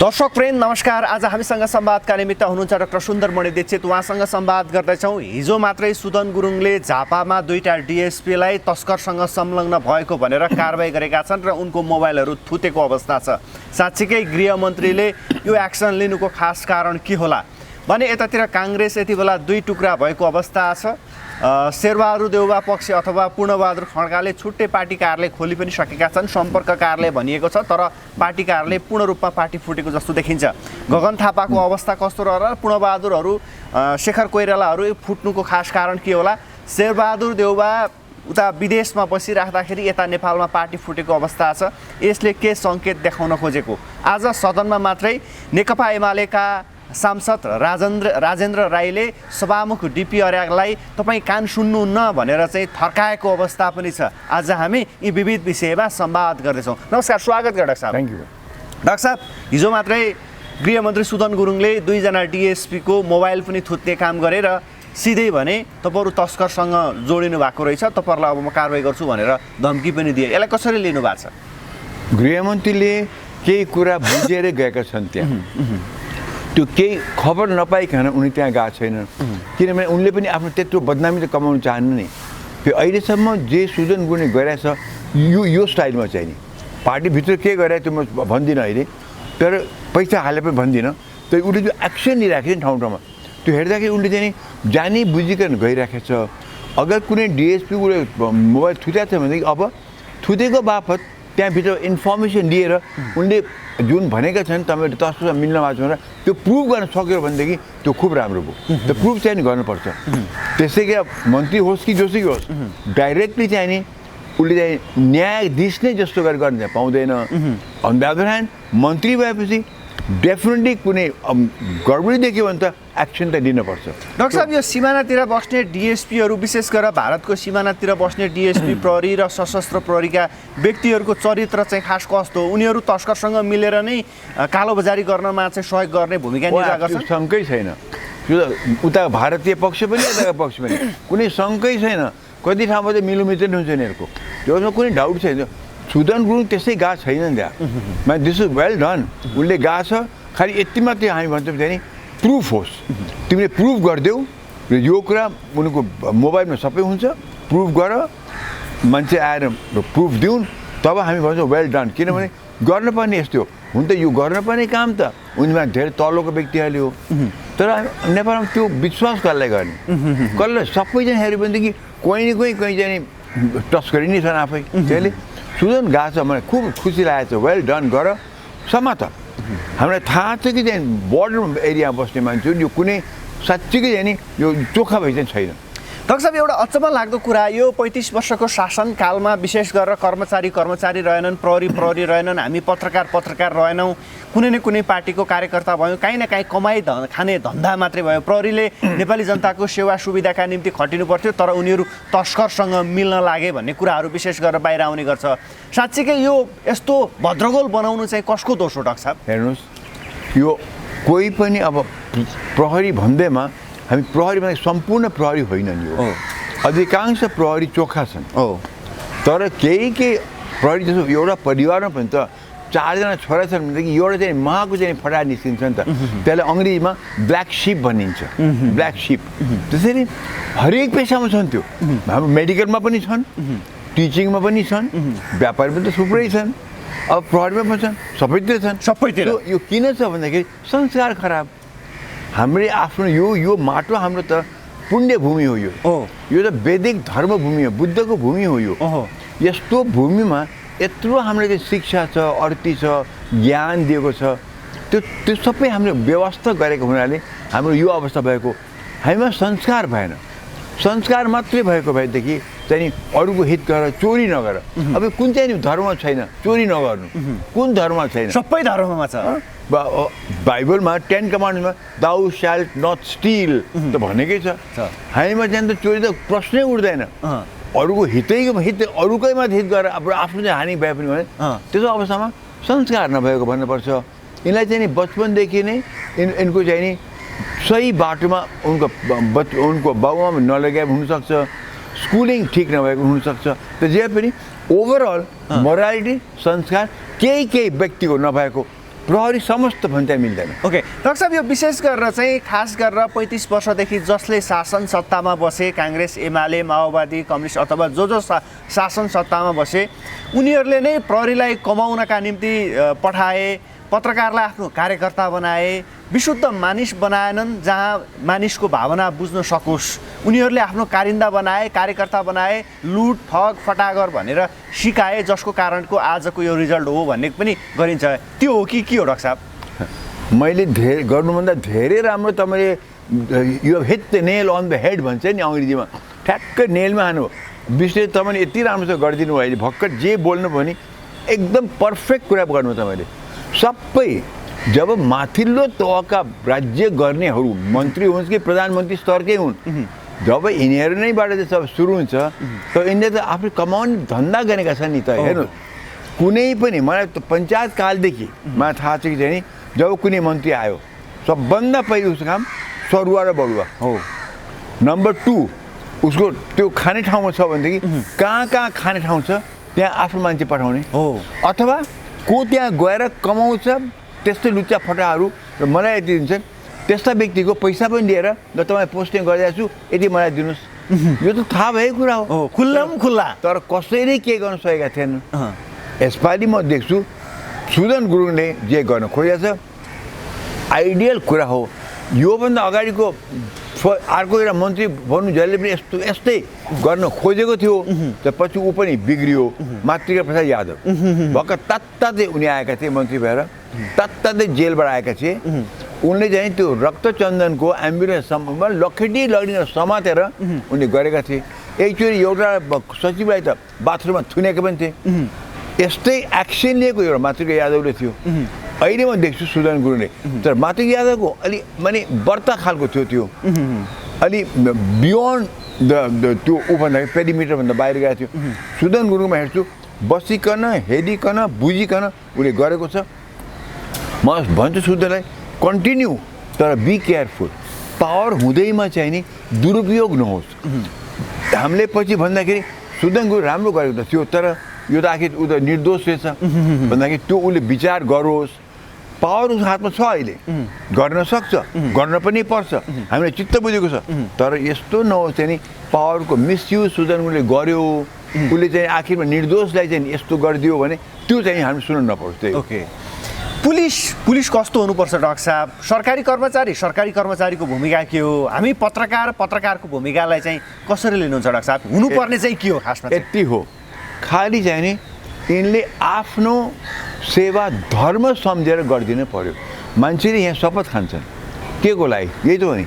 दर्शक फ्रेन्ड नमस्कार। आज हामीसँग संवादका निमित्त हुनुहुन्छ डाक्टर सुन्दरमणि दीक्षित। उहाँसँग संवाद गर्दैछौँ। हिजो मात्रै सुदन गुरुङले झापामा दुईटा डिएसपीलाई तस्करसँग संलग्न भएको भनेर कारबाही गरेका छन् र उनको मोबाइलहरू थुतेको अवस्था छ। साँच्चीकै गृहमन्त्रीले यो एक्सन लिनुको खास कारण के होला भने यतातिर काङ्ग्रेस यति बेला दुई टुक्रा भएको अवस्था छ। शेरबहादुर देउवा पक्ष अथवा पूर्णबहादुर खड्काले छुट्टै पार्टी कार्यालय खोली पनि सकेका छन्। सम्पर्क कार्यालय भनिएको छ, तर पार्टी कार्यालय पूर्ण रूपमा पार्टी फुटेको जस्तो देखिन्छ। गगन थापाको अवस्था कस्तो रहेर पूर्णबहादुरहरू शेखर कोइरालाहरू फुट्नुको खास कारण के होला? शेरबहादुर देउवा उता विदेशमा बसिराख्दाखेरि यता नेपालमा पार्टी फुटेको अवस्था छ। यसले के सङ्केत देखाउन खोजेको? आज सदनमा मात्रै नेकपा एमालेका सांसद राजेन्द्र राईले सभामुख डिपी अर्यागलाई तपाईँ कान सुन्नुहुन्न भनेर चाहिँ थर्काएको अवस्था पनि छ। आज हामी यी विविध विषयमा संवाद गर्दैछौँ। नमस्कार, स्वागत डाक्टर साहब। Thank you. डाक्टर साहब, हिजो मात्रै गृहमन्त्री सुदन गुरुङले दुईजना डिएसपीको मोबाइल पनि थुत्ने काम गरेर सिधै भने तपाईँहरू तस्करसँग जोडिनु भएको रहेछ, तपाईँहरूलाई अब म कारवाही गर्छु भनेर धम्की पनि दिए। यसलाई कसरी लिनु भएको छ? गृहमन्त्रीले केही कुरा बुझेर गएका छन् त्यहाँ। त्यो केही खबर नपाइकन उनी त्यहाँ गएको छैनन्, किनभने उनले पनि आफ्नो त्यत्रो बदनामी त कमाउनु चाहन्न नि। फेरि अहिलेसम्म जे सुदन गुरुङले गरिरहेछ यो स्टाइलमा चाहिँ नि पार्टीभित्र के गरिरहेको त्यो म भन्दिनँ अहिले, तर पैसा हाले पनि भन्दिनँ। तर उसले जो एक्सन लिइरहेको छ नि ठाउँ ठाउँमा त्यो हेर्दाखेरि उनले चाहिँ नि जानी बुझिकन गइरहेको छ। अगर कुनै डिएसपी उसले मोबाइल थुतेको छ भनेदेखि अब थुतेको बापत त्यहाँभित्र इन्फर्मेसन लिएर उनले जुन भनेका छन् तपाईँले तस्करसँग मिल्न भएको छ भनेर त्यो प्रुभ गर्न सक्यो भनेदेखि त्यो खुब राम्रो भयो। त्यो प्रुभ चाहिँ नि गर्नुपर्छ। त्यसै कि मन्त्री होस् कि जोसुकै होस्, डाइरेक्टली चाहिँ नि उसले चाहिँ न्यायाधीश नै जस्तो गरेर गर्न पाउँदैन। अन द अदर ह्यान्ड मन्त्री भएपछि डेफिनेटली कुनै गडबडी देख्यो भने त एक्सन त लिनुपर्छ। डाक्टर साहब, यो सिमानातिर बस्ने डिएसपीहरू, विशेष गरेर भारतको सिमानातिर बस्ने डिएसपी प्रहरी र सशस्त्र प्रहरीका व्यक्तिहरूको चरित्र चाहिँ खास कस्तो? उनीहरू तस्करसँग मिलेर नै कालोबजारी गर्नमा चाहिँ सहयोग गर्ने भूमिका निर्वाह गर्छन्? शङ्कै छैन। उता भारतीय पक्ष पनि यताको पक्ष पनि कुनै शङ्कै छैन। कति ठाउँमा चाहिँ मिलोमित्र हुन्छ यिनीहरूको, त्यसमा कुनै डाउट छैन। सुदन गुरुङ त्यसै गएको छैन त्यहाँ। This is well done. उसले गएको छ, खालि यति मात्रै हामी भन्छौँ त्यहाँ नि प्रुफ होस्। तिमीले प्रुफ गरिदेऊ र यो कुरा उनीको मोबाइलमा सबै हुन्छ, प्रुफ गर, मान्छे आएर प्रुफ दिउन्, तब हामी भन्छौँ वेल डन। किनभने गर्नुपर्ने यस्तो हो। हुन त यो गर्नुपर्ने काम त उनीमा धेरै तलको व्यक्तिहरूले हो, तर नेपालमा त्यो विश्वास कसलाई गर्ने? कसलाई सबैजना हेऱ्यो भनेदेखि कोही न कोही चाहिँ तस्करी नै छन् आफै। त्यसले सुदन गएको छ, मलाई खुब खुसी लागेको छ। वेल डन गर समात। हामीलाई थाहा छ कि चाहिँ बोर्डर एरियामा बस्ने मान्छे यो कुनै साँच्चीकै चाहिँ नि यो चोखा भइ चाहिँ छैन। डाक्टर साहब, एउटा अचम्म लाग्दो कुरा, यो 35 वर्षको शासनकालमा विशेष गरेर कर्मचारी रहेनन्, प्रहरी रहेनन्, हामी पत्रकार रहेनौँ, कुनै न कुनै पार्टीको कार्यकर्ता भयौँ, काहीँ न काहीँ कमाइ खाने धन्दा मात्रै भयो। प्रहरीले नेपाली जनताको सेवा सुविधाका निम्ति खटिनु पर्थ्यो, तर उनीहरू तस्करसँग मिल्न लागे भन्ने कुराहरू विशेष गरेर बाहिर आउने गर्छ। साँच्चीकै यो यस्तो भद्रगोल बनाउनु चाहिँ कसको दोष हो डाक्टर साहब? हेर्नुहोस्, यो कोही पनि अब प्रहरी भन्दैमा हामी प्रहरीमा सम्पूर्ण प्रहरी होइन नि हो। अधिकांश प्रहरी चोखा छन्, तर केही प्रहरी जस्तो एउटा परिवारमा पनि त 4 जना छोरा छन् भनेदेखि एउटा चाहिँ महाको चाहिँ फटाहा निस्किन्छ नि त। त्यसलाई अङ्ग्रेजीमा ब्ल्याक सिप भनिन्छ, ब्ल्याक सिप। त्यसरी हरेक पेसामा छन् त्यो। हाम्रो मेडिकलमा पनि छन्, टिचिङमा पनि छन्, व्यापारमा त थुप्रै छन्, अब प्रहरीमा पनि छन्, सबैतिर छन्। यो किन छ भन्दाखेरि संस्कार खराब। हाम्रो आफ्नो यो माटो हाम्रो त पुण्य भूमि हो। यो त वैदिक धर्म भूमि हो, बुद्धको भूमि हो। यो यस्तो भूमिमा यत्रो हाम्रो चाहिँ शिक्षा छ, अर्थी छ, ज्ञान दिएको छ, त्यो सबै हामीले व्यवस्था गरेको हुनाले हाम्रो यो अवस्था भएको। हामीमा संस्कार भएन। संस्कार मात्रै भएको भएदेखि चाहिँ अरूको हित गर, चोरी नगर। अब कुन चाहिँ धर्म छैन चोरी नगर्नु? कुन धर्म छैन? सबै धर्ममा छ। बाइबलमा 10 कमान्डमेन्टमा दाउ श्याल्ट नट स्टिल त भनेकै छ। हामीमा चाहिँ त चोरी त प्रश्नै उठ्दैन। अरूको हित अरूकैमा हित गरेर अब आफ्नो चाहिँ हानि भए पनि भने त्यस्तो अवस्थामा संस्कार नभएको भन्नुपर्छ। यिनलाई चाहिँ नि बचपनदेखि नै यिनको चाहिँ नि सही बाटोमा उनको बाबुआमा नलगाए हुनसक्छ, स्कुलिङ ठिक नभएको हुनसक्छ। त जे पनि ओभरअल मोरालिटी संस्कार केही व्यक्तिको नभएको प्रहरी समस्त भन्छ मिल्दैन। ओके डाक्टर साहब, यो विशेष गरेर चाहिँ खास गरेर 35 वर्षदेखि जसले शासन सत्तामा बसे, काङ्ग्रेस, एमाले, माओवादी, कम्युनिस्ट अथवा जो शासन सत्तामा बसे, उनीहरूले नै प्रहरीलाई कमाउनका निम्ति पठाए, पत्रकारलाई आफ्नो कार्यकर्ता बनाए, विशुद्ध मानिस बनाएनन् जहाँ मानिसको भावना बुझ्न सकोस्। उनीहरूले आफ्नो कारिन्दा बनाए, कार्यकर्ता बनाए, लुट ठग फटागर भनेर सिकाए, जसको कारणको आजको यो रिजल्ट हो भन्ने पनि गरिन्छ। त्यो हो कि के हो डाक्टर साहब? मैले गर्नुभन्दा धेरै राम्रो तपाईँले यो hit the nail on the head भन्छ नि अङ्ग्रेजीमा, ठ्याक्कै नेलमा हानु। विशेष तपाईँले यति राम्रोसँग गरिदिनु भयो, भर्खर जे बोल्नुभयो नि एकदम पर्फेक्ट कुरा गर्नु तपाईँले। सबै जब माथिल्लो तहका राज्य गर्नेहरू मन्त्री हुन् कि प्रधानमन्त्री स्तरकै हुन्, जब यिनीहरू नैबाट चाहिँ सब सुरु हुन्छ त यिनीहरूले त आफू कमाउने धन्दा गरेका छन् नि त। हेर्नुहोस्, कुनै पनि मलाई त पञ्चायत कालदेखि मलाई थाहा छ कि चाहिँ नि जब कुनै मन्त्री आयो सबभन्दा पहिलो उसको काम सरुवा र बरुवा हो। नम्बर 2 उसको त्यो खाने ठाउँमा छ भनेदेखि कहाँ कहाँ खाने ठाउँ छ त्यहाँ आफ्नो मान्छे पठाउने हो, अथवा को त्यहाँ गएर कमाउँछ त्यस्तै लुच्चा फटाहरू र मलाई यति दिन्छन्, त्यस्ता व्यक्तिको पैसा पनि दिएर ल तपाईँ पोस्टिङ गरिदिएको छु यति मलाई दिनुहोस्। यो त थाहा भएको कुरा हो, खुल्ला। तर कसैले के गर्न सकेका थिएनन्। यसपालि म देख्छु सुदन गुरुङले जे गर्न खोजेको छ आइडियल कुरा हो। योभन्दा अगाडिको अर्को एउटा मन्त्री भन्नु जसले पनि यस्तै गर्न खोजेको थियो त पछि ऊ पनि बिग्रियो, मातृका प्रसाद यादव। भर्खर तात्तातै उनी आएका थिए मन्त्री भएर, तात्तातै जेलबाट आएका थिए। उनले चाहिँ त्यो रक्तचन्दनको एम्बुलेन्ससम्म लखेटी लडिन समातेर उनले गरेका थिए। एकचोटि एउटा सचिवलाई त बाथरुममा थुनेको पनि थिए। यस्तै एक्सन लिएको एउटा मातृका यादवले थियो। अहिले म देख्छु सुदन गुरुङले, तर मातृका यादवको अलि माने बर्ता खालको थियो त्यो, अलि बियोन्ड त्यो ऊभन्दा पेरिमिटरभन्दा बाहिर गएको थियो। सुदन गुरुङमा हेर्छु बसिकन हेरिकन बुझिकन उसले गरेको छ। म भन्छु सुदनलाई कन्टिन्यू, तर बी केयरफुल। पावर हुँदैमा चाहिँ नि दुरुपयोग नहोस्। हामीले पछि भन्दाखेरि सुदन गुरुङ राम्रो गरेको त थियो, तर यो त आखिर ऊ त निर्दोष रहेछ भन्दाखेरि त्यो उसले विचार गरोस्। पावर उसको हातमा छ, अहिले गर्न सक्छ, गर्न पनि पर्छ, हामीले चित्त बुझेको छ। तर यस्तो नहोस् चाहिँ नि पावरको मिसयुज सुदन गुरुङले गर्यो, उसले चाहिँ आखिरमा निर्दोषलाई चाहिँ यस्तो गरिदियो भने त्यो चाहिँ हामी सुन्न नपरोस्। त्यही ओके, पुलिस कस्तो हुनुपर्छ डाक्टर साहब? सरकारी कर्मचारीको भूमिका के हो? हामी पत्रकारको भूमिकालाई चाहिँ कसरी लिनुहुन्छ डाक्टर साहब? हुनुपर्ने चाहिँ के हो खासमा? यति हो, खालि चाहिँ नि यिनले आफ्नो सेवा धर्म सम्झेर गरिदिनु पर्यो। मान्छेले यहाँ शपथ खान्छन् के को लागि? यही त हो नि,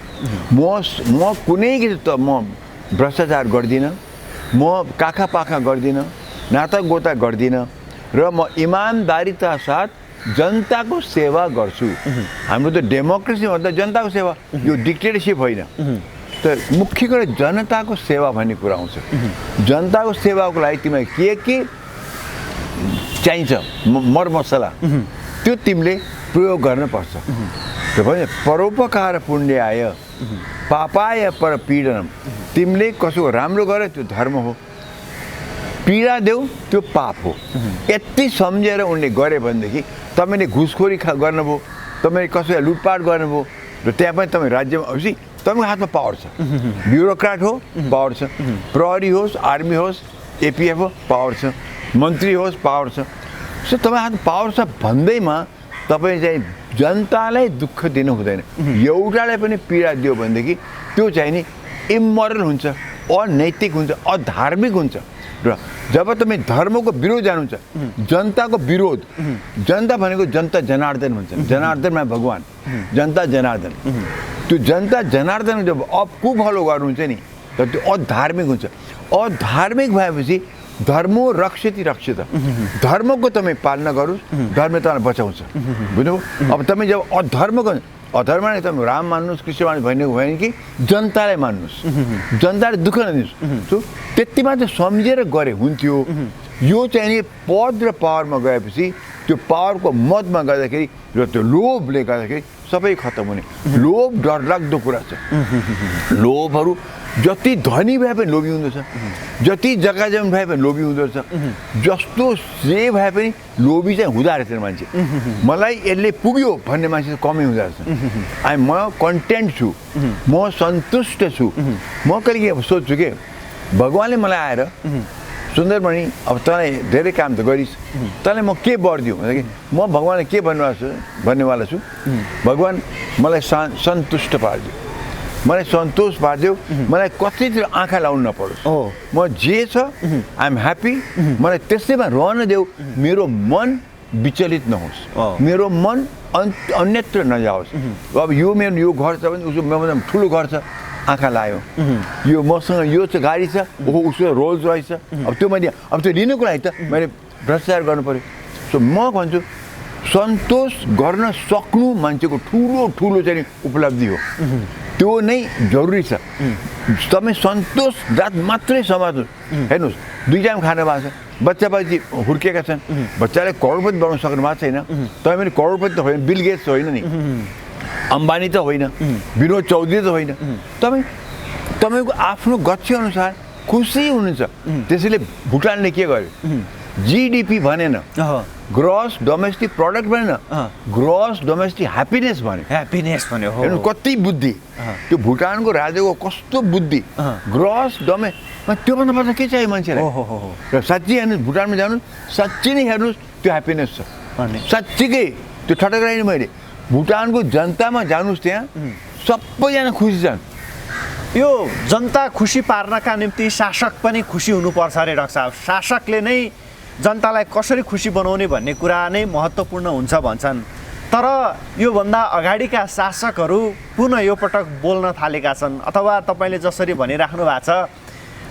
म कुनै म भ्रष्टाचार गर्दिनँ, म काखा पाखा गर्दिनँ, नाता गोता गर्दिनँ र म इमान्दारिता साथ जनताको सेवा गर्छु। हाम्रो त डेमोक्रेसी भन्दा जनताको सेवा, यो डिक्टेटरसिप होइन। त मुख्य कुरा जनताको सेवा भन्ने कुरा आउँछ। जनताको सेवाको लागि तिमीलाई के चाहिन्छ मरमसला त्यो तिमीले प्रयोग गर्नुपर्छ। त्यो भन्छ परोपकार पुण्याय पापाय परपीडनम। तिमीले कसैको राम्रो गर त्यो धर्म हो, पीडा देऊ त्यो पाप हो। यति सम्झेर उनले गरे भनेदेखि तपाईँले घुसखोरी गर्नुभयो, तपाईँले कसैलाई लुटपाट गर्नुभयो र त्यहाँ पनि तपाईँ राज्यमा अवश्य तपाईँको हातमा पावर छ। ब्युरोक्राट हो पावर छ, प्रहरी होस्, आर्मी होस्, एपिएफ हो पावर छ, मन्त्री होस् पावर छ। सो तपाईँ हातमा पावर छ भन्दैमा तपाईँ चाहिँ जनतालाई दुःख दिनु हुँदैन। एउटालाई पनि पीडा दियो भनेदेखि त्यो चाहिँ नि इमोरल हुन्छ, अनैतिक हुन्छ, अधार्मिक हुन्छ। र जब तपाईँ धर्मको विरोध जानुहुन्छ, जनताको विरोध, जनता भनेको जनता जनार्दन भन्छ, जनार्दनमा भगवान्, जनता जनार्दन। त्यो जनता जनार्दन जब कुफलो गर्नुहुन्छ नि त त्यो अधार्मिक हुन्छ। अधार्मिक भएपछि धर्म रक्षति रक्षित, धर्मको तपाईँ पालना गरोस्, धर्म तपाईँलाई बचाउँछ। बुझ्नुभयो? अब तपाईँ जब अधर्म नै तपाईँ राम मान्नुहोस्, कृष्ण मान्नुहोस् भन्ने भयो कि जनतालाई मान्नुहोस्, जनताले दुःख नदिनुहोस्। सो त्यति मात्र सम्झेर गरे हुन्थ्यो। यो चाहिँ नि पद र पावरमा गएपछि त्यो पावरको मतमा गर्दाखेरि र त्यो लोभले गर्दाखेरि सबै खत्तम हुने। लोभ डरलाग्दो कुरा छ। लोभहरू जति धनी भए पनि लोभी हुँदछ, जति जग्गा जमिन भए पनि लोभी हुँदछ, जस्तो जे भए पनि लोभी चाहिँ हुँदो रहेछ मान्छे। मलाई यसले पुग्यो भन्ने मान्छे चाहिँ कमै हुँदो रहेछ। म कन्टेन्ट छु, म सन्तुष्ट छु। म कहिले सोध्छु कि भगवान्ले मलाई आएर सुन्दरमणि अब तँलाई धेरै काम त गरिस्, तँलाई म के वर दिउँ भन्दा कि म भगवान्ले के भन्नेवाला छु, भगवान् मलाई सन्तुष्ट पारिदियो, मलाई सन्तोष पारिदियो, मलाई कतितिर आँखा लाउनु नपरोस्, म जे छ आइएम ह्याप्पी, मलाई त्यसैमा रहन देऊ, मेरो मन विचलित नहोस्, मेरो मन अन्यत्र नजाओस्। अब यो मेरो यो घर छ भने उसको मभन्दा ठुलो घर छ, आँखा लायो, यो मसँग यो चाहिँ गाडी छ, उसको रोल्स रोयस छ, अब त्यो मैले अब त्यो लिनुको लागि त मैले भ्रष्टाचार गर्नु पऱ्यो। सो म भन्छु सन्तोष गर्न सक्नु मान्छेको ठुलो ठुलो चाहिँ उपलब्धि हो, त्यो नै जरुरी छ। तपाईँ सन्तोष जात मात्रै समात्नु। हेर्नुहोस्, 2 टाइम खानु भएको छ, बच्चा बच्ची हुर्केका छन्, बच्चाले करोडपति बनाउन सक्नु भएको छैन, तपाईँ पनि करोडपति त होइन, बिल गेट्स होइन नि, अम्बानी त होइन, विनोद चौधरी त होइन, तपाईँको आफ्नो गच्छी अनुसार खुसी हुनुहुन्छ। त्यसैले भुटानले के गर्यो, जिडिपी भनेन, ग्रस डोमेस्टिक प्रडक्ट भनेन, ग्रस डोमेस्टिक ह्याप्पिनेस भन्यो। हेर्नु कति बुद्धि, त्यो भुटानको राजाको कस्तो बुद्धि, ग्रस त्योभन्दा पर्दा के चाहियो मान्छेलाई। र साँच्चै हेर्नुहोस्, भुटानमा जानुहोस्, साँच्चै नै हेर्नुहोस् त्यो ह्याप्पिनेस छ, साँच्चीकै त्यो ठटक्राइन मैले भुटानको जनतामा जानुहोस्, त्यहाँ सबैजना खुसी छन्। यो जनता खुसी पार्नका निम्ति शासक पनि खुसी हुनुपर्छ अरे डाक्टर साहब। शासकले नै जनतालाई कसरी खुसी बनाउने भन्ने कुरा नै महत्त्वपूर्ण हुन्छ भन्छन्। तर योभन्दा अगाडिका शासकहरू पुनः यो पटक बोल्न थालेका छन्, अथवा तपाईँले जसरी भनिराख्नु भएको छ,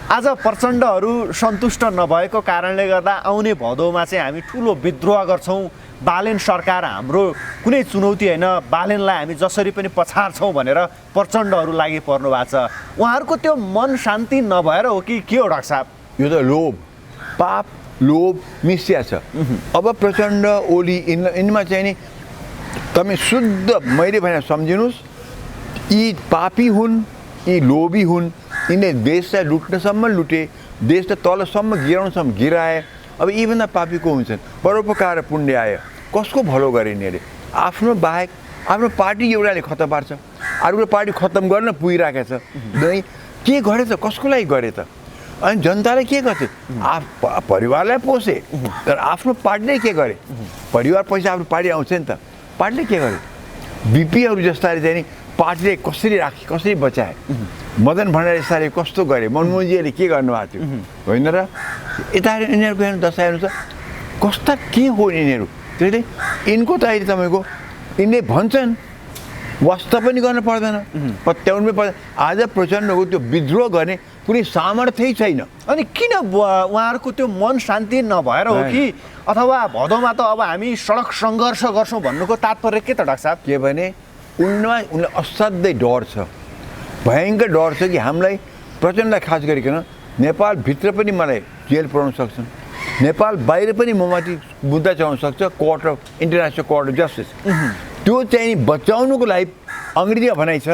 आज प्रचण्डहरू सन्तुष्ट नभएको कारणले गर्दा आउने भदौमा चाहिँ हामी ठुलो विद्रोह गर्छौँ, बालेन सरकार हाम्रो कुनै चुनौती होइन, बालेनलाई हामी जसरी पनि पछार्छौँ भनेर प्रचण्डहरू लागि पर्नु भएको छ। उहाँहरूको त्यो मन शान्ति नभएर हो कि के हो डाक्टर साहब? यो त लोभ, पाप लोभ मिसिया छ। अब प्रचण्ड ओली यिनमा चाहिँ नि तपाईँ शुद्ध मैले भने सम्झिनुहोस्, यी पापी हुन्, यी लोभी हुन्, यिनले देशलाई लुट्नसम्म लुटे, देशलाई तलसम्म गिराउनसम्म गिराए। अब यीभन्दा पापी को हुन्छन्? परोपकार पुण्य आयो, कसको भलो गरे यिनीहरूले? आफ्नो बाहेक आफ्नो पार्टी एउटाले खतम पार्छ, अर्को पार्टी खतम गर्न पुगिरहेको छ, के गरे त, कसको लागि गरे त? अनि जनताले के गर्थे? परिवारलाई पोसे, तर आफ्नो पार्टीले के गरे? परिवार पैसा आफ्नो पार्टी आउँछ नि त, पार्टीले के गरे? बिपीहरू जस्ताले चाहिँ नि पार्टीले कसरी राखे, कसरी बचाए, मदन भण्डारी जस्ताले कस्तो गरे, मनमोहनजीले के गर्नुभएको थियो, होइन र? यता यिनीहरूको हेर्नु दशा हेर्नु छ कस्ता के हो यिनीहरू। त्यसले यिनको त अहिले तपाईँको यिनले भन्छन् वास्ता पनि गर्न पर्दैन, पत्याउनु पनि पर्दैन। आज प्रचण्डको त्यो विद्रोह गर्ने कुनै सामर्थ्य छैन। अनि किन उहाँहरूको त्यो मन शान्ति नभएर हो कि, अथवा भदौमा त अब हामी सडक सङ्घर्ष गर्छौँ भन्नुको तात्पर्य के त डाक्टर साहब? के भने उनलाई असाध्यै डर छ, भयङ्कर डर छ कि हामीलाई प्रचण्डलाई खास गरिकन नेपालभित्र पनि मलाई जेल पुर्याउन सक्छन्, नेपाल बाहिर पनि ममाथि मुद्दा चलाउन सक्छ, court of international court of justice. त्यो चाहिँ नि बचाउनुको लागि अङ्ग्रेजीमा भनाइ छ,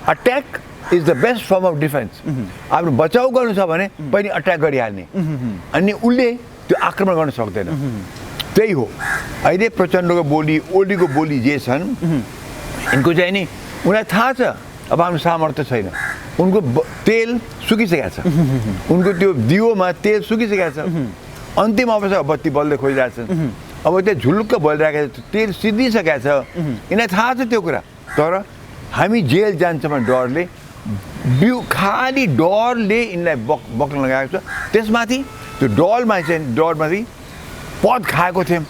attack is the best form of defence. आफ्नो बचाउ गर्नु छ भने पनि अट्याक गरिहाल्ने, अनि उसले त्यो आक्रमण गर्न सक्दैन। त्यही हो अहिले प्रचण्डको बोली, ओलीको बोली जे छन्, यिनको चाहिँ नि उनीलाई थाहा छ अब हाम्रो सामर्थ्य छैन, उनको तेल सुकिसकेको छ, उनको त्यो दियोमा तेल सुकिसकेको छ, अन्तिम अवस्था बत्ती बल्दै खोजिरहेछन्, अब त्यो झुलुक्क बलिरहेको छ, तेल सिद्धिसकेको छ, यिनीलाई थाहा छ त्यो कुरा। तर हामी जेल जान्छ भने डरले, खालि डरले यिनलाई बक्न लगाएको छ। त्यसमाथि त्यो डरमाथि पद खाएको थियौँ,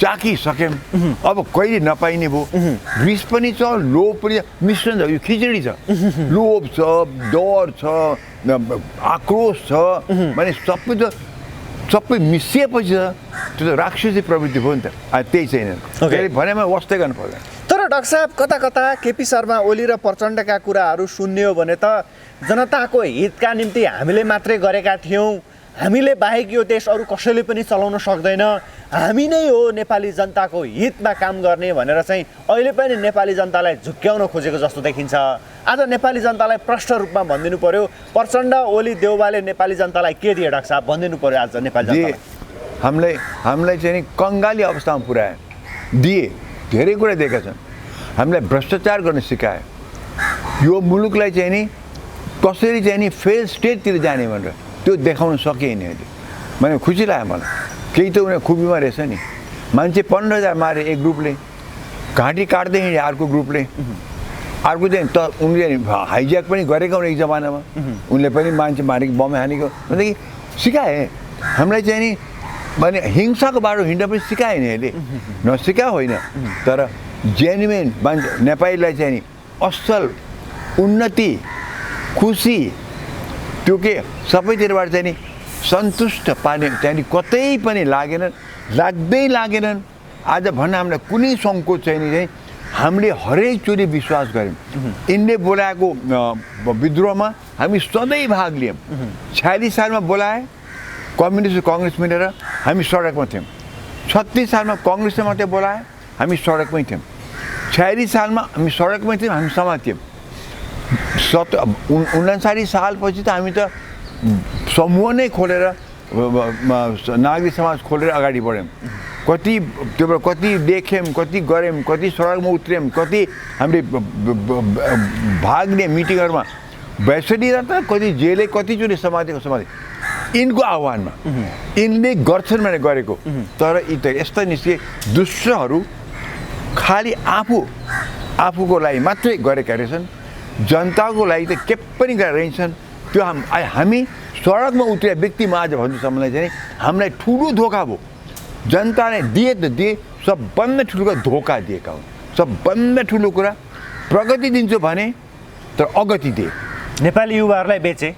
चाखिसक्यौँ, अब कहिले नपाइने भयो। रिस पनि छ, लोभ पनि छ, मिश्रण छ, यो खिचडी छ, लोभ छ, डर छ, आक्रोश छ, माने सबै मिसिएपछि त्यो त राक्षसी प्रवृत्ति भयो नि त, त्यही छैन। भनेमा वास्तै गर्नु पर्दैन। तर डाक्टर साहब कता कता केपी शर्मा ओली र प्रचण्डका कुराहरू सुन्ने हो भने त जनताको हितका निम्ति हामीले मात्रै गरेका थियौँ, हामीले बाहेक यो देश अरू कसैले पनि चलाउन सक्दैन, हामी नै हो नेपाली जनताको हितमा काम गर्ने भनेर चाहिँ अहिले पनि नेपाली जनतालाई झुक्क्याउन खोजेको जस्तो देखिन्छ। आज नेपाली जनतालाई प्रष्ट रूपमा भनिदिनु पर्यो, प्रचण्ड ओली देउवाले नेपाली जनतालाई के दिए डाक्टर साहब भनिदिनु पर्यो आज नेपाली जनतालाई। हामीलाई चाहिँ नि कङ्गाली अवस्थामा पुर्याए, दिए, धेरै कुरा दिएका छन्। हामीलाई भ्रष्टाचार गर्न सिकाए, यो मुलुकलाई चाहिँ नि कसरी चाहिँ नि फेल स्टेटतिर जाने भनेर त्यो देखाउन सकिएन अहिले। मैले खुसी लाग्यो मलाई, केही त उनीहरू खुबीमा रहेछ नि। मान्छे 15,000 मारे एक ग्रुपले, घाँटी काट्दै हिँडे अर्को ग्रुपले, अर्को चाहिँ त उनले हाइज्याक पनि गरेका हुन् एक जमानामा, उनले पनि मान्छे मारेको बम हानेको। भनेदेखि सिकाए हामीलाई चाहिँ नि, भने हिंसाको बाटो हिँड्न पनि सिकाए नि अहिले, नसिका होइन। तर जेन्युन मान्छे नेपालीलाई चाहिँ नि असल उन्नति खुसी त्यो के सबैतिरबाट चाहिँ नि सन्तुष्ट पार्ने चाहिँ नि कतै पनि लागेनन्। आज भन्न हामीलाई कुनै सङ्कोच छैन चाहिँ हामीले हरेकचोटि विश्वास गऱ्यौँ। यिनले बोलाएको विद्रोहमा हामी सधैँ भाग लियौँ। 46 सालमा बोलाए कम्युनिस्ट कङ्ग्रेस मिलेर हामी सडकमा थियौँ। 36 सालमा कङ्ग्रेसले मात्रै बोलाए हामी सडकमै थियौँ। 46 सालमा हामी सडकमै थियौँ, हामी समाज थियौँ। 59 सालपछि त हामी त समूह नै खोलेर नागरिक समाज खोलेर अगाडि बढ्यौँ। कति देख्यौँ, कति गऱ्यौँ, कति सडकमा उत्रयौँ, कति हामीले भाग लियौँ मिटिङहरूमा। 62 त कति जेलै कतिचोटि समातेको यिनको आह्वानमा यिनले गर्छन् भनेर गरेको। तर यी त यस्ता निस्के दुष्टहरू खालि आफूको लागि मात्रै गरेका रहेछन्, जनताको लागि त के पनि गरेर रहेछन्। त्यो हामी सडकमा उत्रिया व्यक्तिमा आज भन्नुसम्मलाई चाहिँ हामीलाई ठुलो धोका भयो। जनताले दिए त दिए, सबभन्दा ठुलो धोका दिएका हुन्। सबभन्दा ठुलो कुरा प्रगति दिन्छु भने तर अगति दिए। नेपाली युवाहरूलाई बेचे,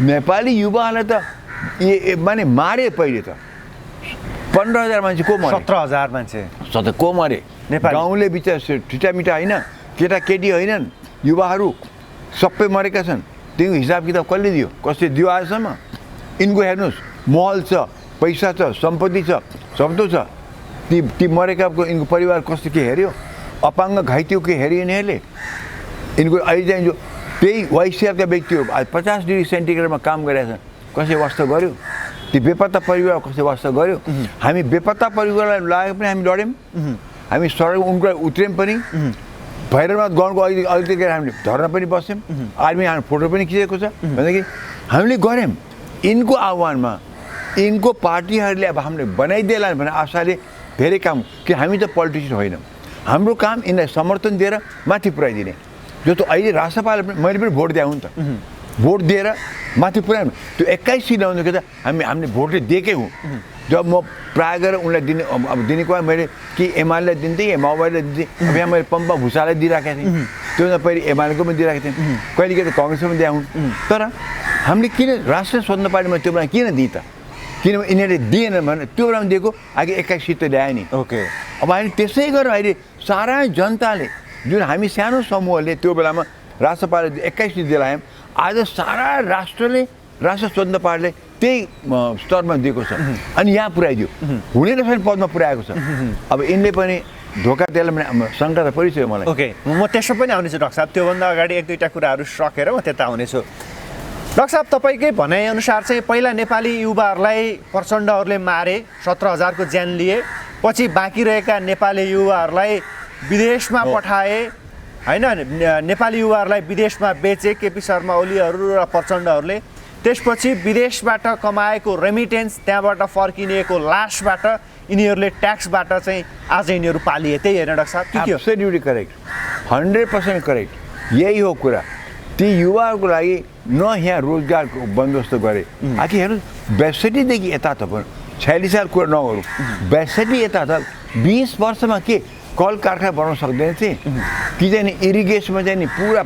नेपाली युवाहरूलाई त माने मारे। पहिले त 15,000 मान्छे को मरे, 17,000 मान्छे को मरे गाउँले बिचरा ठिटामिटा होइन, केटाकेटी होइनन्, युवाहरू सबै मरेका छन्। त्यो हिसाब किताब कसले दियो, कसले दियो आजसम्म? यिनको हेर्नुहोस्, महल छ, पैसा छ, सम्पत्ति छ, शब्दो छ। ती मरेकाको यिनको परिवार कस्तो के हेऱ्यो? अपाङ्ग घाइते के हेऱ्यो यिनीहरूले? यिनको अहिले चाहिँ जो त्यही वाइसिआरका व्यक्तिहरू आज 50 डिग्री सेन्टिग्रेडमा काम गरेका छन्, कसै वास्ता गर्यो? ती बेपत्ता परिवार कसै वास्ता गर्यो? हामी बेपत्ता परिवारलाई लागेको पनि हामी लड्यौँ, हामी सडकमा उनको उत्रयौँ पनि। भैरवनाथ गाउँको अलिकति हामीले धर्ना पनि बस्यौँ, आर्मी हाम्रो फोटो पनि खिचेको छ। भनेदेखि हामीले गऱ्यौँ यिनको आह्वानमा। यिनको पार्टीहरूले अब हामीले बनाइदिएला भने आशाले धेरै काम, कि हामी त पोलिटिसियन होइनौँ, हाम्रो काम यिनलाई समर्थन दिएर माथि पुऱ्याइदिने। जो त अहिले राष्ट्रपालले मैले पनि भोट दिए हुँ त, भोट दिएर माथि पुऱ्याउनु। त्यो 21 सिट ल्याउँदाखेरि त हामीले भोटले दिएकै हुँ। जब म प्रायः गरेर उनलाई दिनेको मैले कि एमालेलाई दिन्थेँ या माओवादीलाई दिन्थेँ। अब यहाँ मैले पम्पा भुसालाई दिइराखेको थिएँ, त्योभन्दा पहिले एमालेको पनि दिइराखेको थिएँ, कहिले कहिले कङ्ग्रेसको पनि दिए हुन्। तर हामीले किन राष्ट्रिय स्वतन्त्र पार्टीमा त्यो बेला किन दिएँ त? किनभने यिनीहरूले दिएन भने त्यो बेलामा दिएको आगे 21 सिट त ल्यायो नि। ओके, अब अहिले त्यसै गरेर अहिले सारा जनताले, जुन हामी सानो समूहले त्यो बेलामा राष्ट्रपालले 21 सिट दिलायौँ, आज सारा राष्ट्रले, राष्ट्रिय स्वतन्त्र पार्टीले त्यही स्तरमा दिएको छ। अनि यहाँ पुऱ्याइदियो, हुने रहेछ पदमा पुऱ्याएको छ। अब यिनले पनि धोका दिएला भने शङ्का त परिसक्यो मलाई। ओके, म त्यसो पनि आउनेछु डाक्टर साहब। त्योभन्दा अगाडि 1-2टा कुराहरू सकेर म त्यता आउनेछु। डाक्टर साहब, तपाईँकै भनाइअनुसार चाहिँ पहिला नेपाली युवाहरूलाई प्रचण्डहरूले मारे, 17,000 को ज्यान लिए, पछि बाँकी रहेका नेपाली युवाहरूलाई विदेशमा पठाए होइन, नेपाली युवाहरूलाई विदेशमा बेचे केपी शर्मा ओलीहरू र प्रचण्डहरूले। त्यसपछि विदेशबाट कमाएको रेमिटेन्स, त्यहाँबाट फर्किनेको लासबाट यिनीहरूले ट्याक्सबाट चाहिँ आज यिनीहरू पालिए। त्यही होइन डाक्टर साहब? के हो? Absolutely correct, 100% correct. यही हो कुरा। ती युवाहरूको लागि न यहाँ रोजगारको बन्दोबस्त गरे। आखिर हेर्नुहोस्, 62देखि यता त 46 साल कुरा नगरौँ, 62 यता त 20 वर्षमा के कल कारखाना बनाउन सक्दैन थिए कि चाहिँ इरिगेसनमा चाहिँ नि पुरा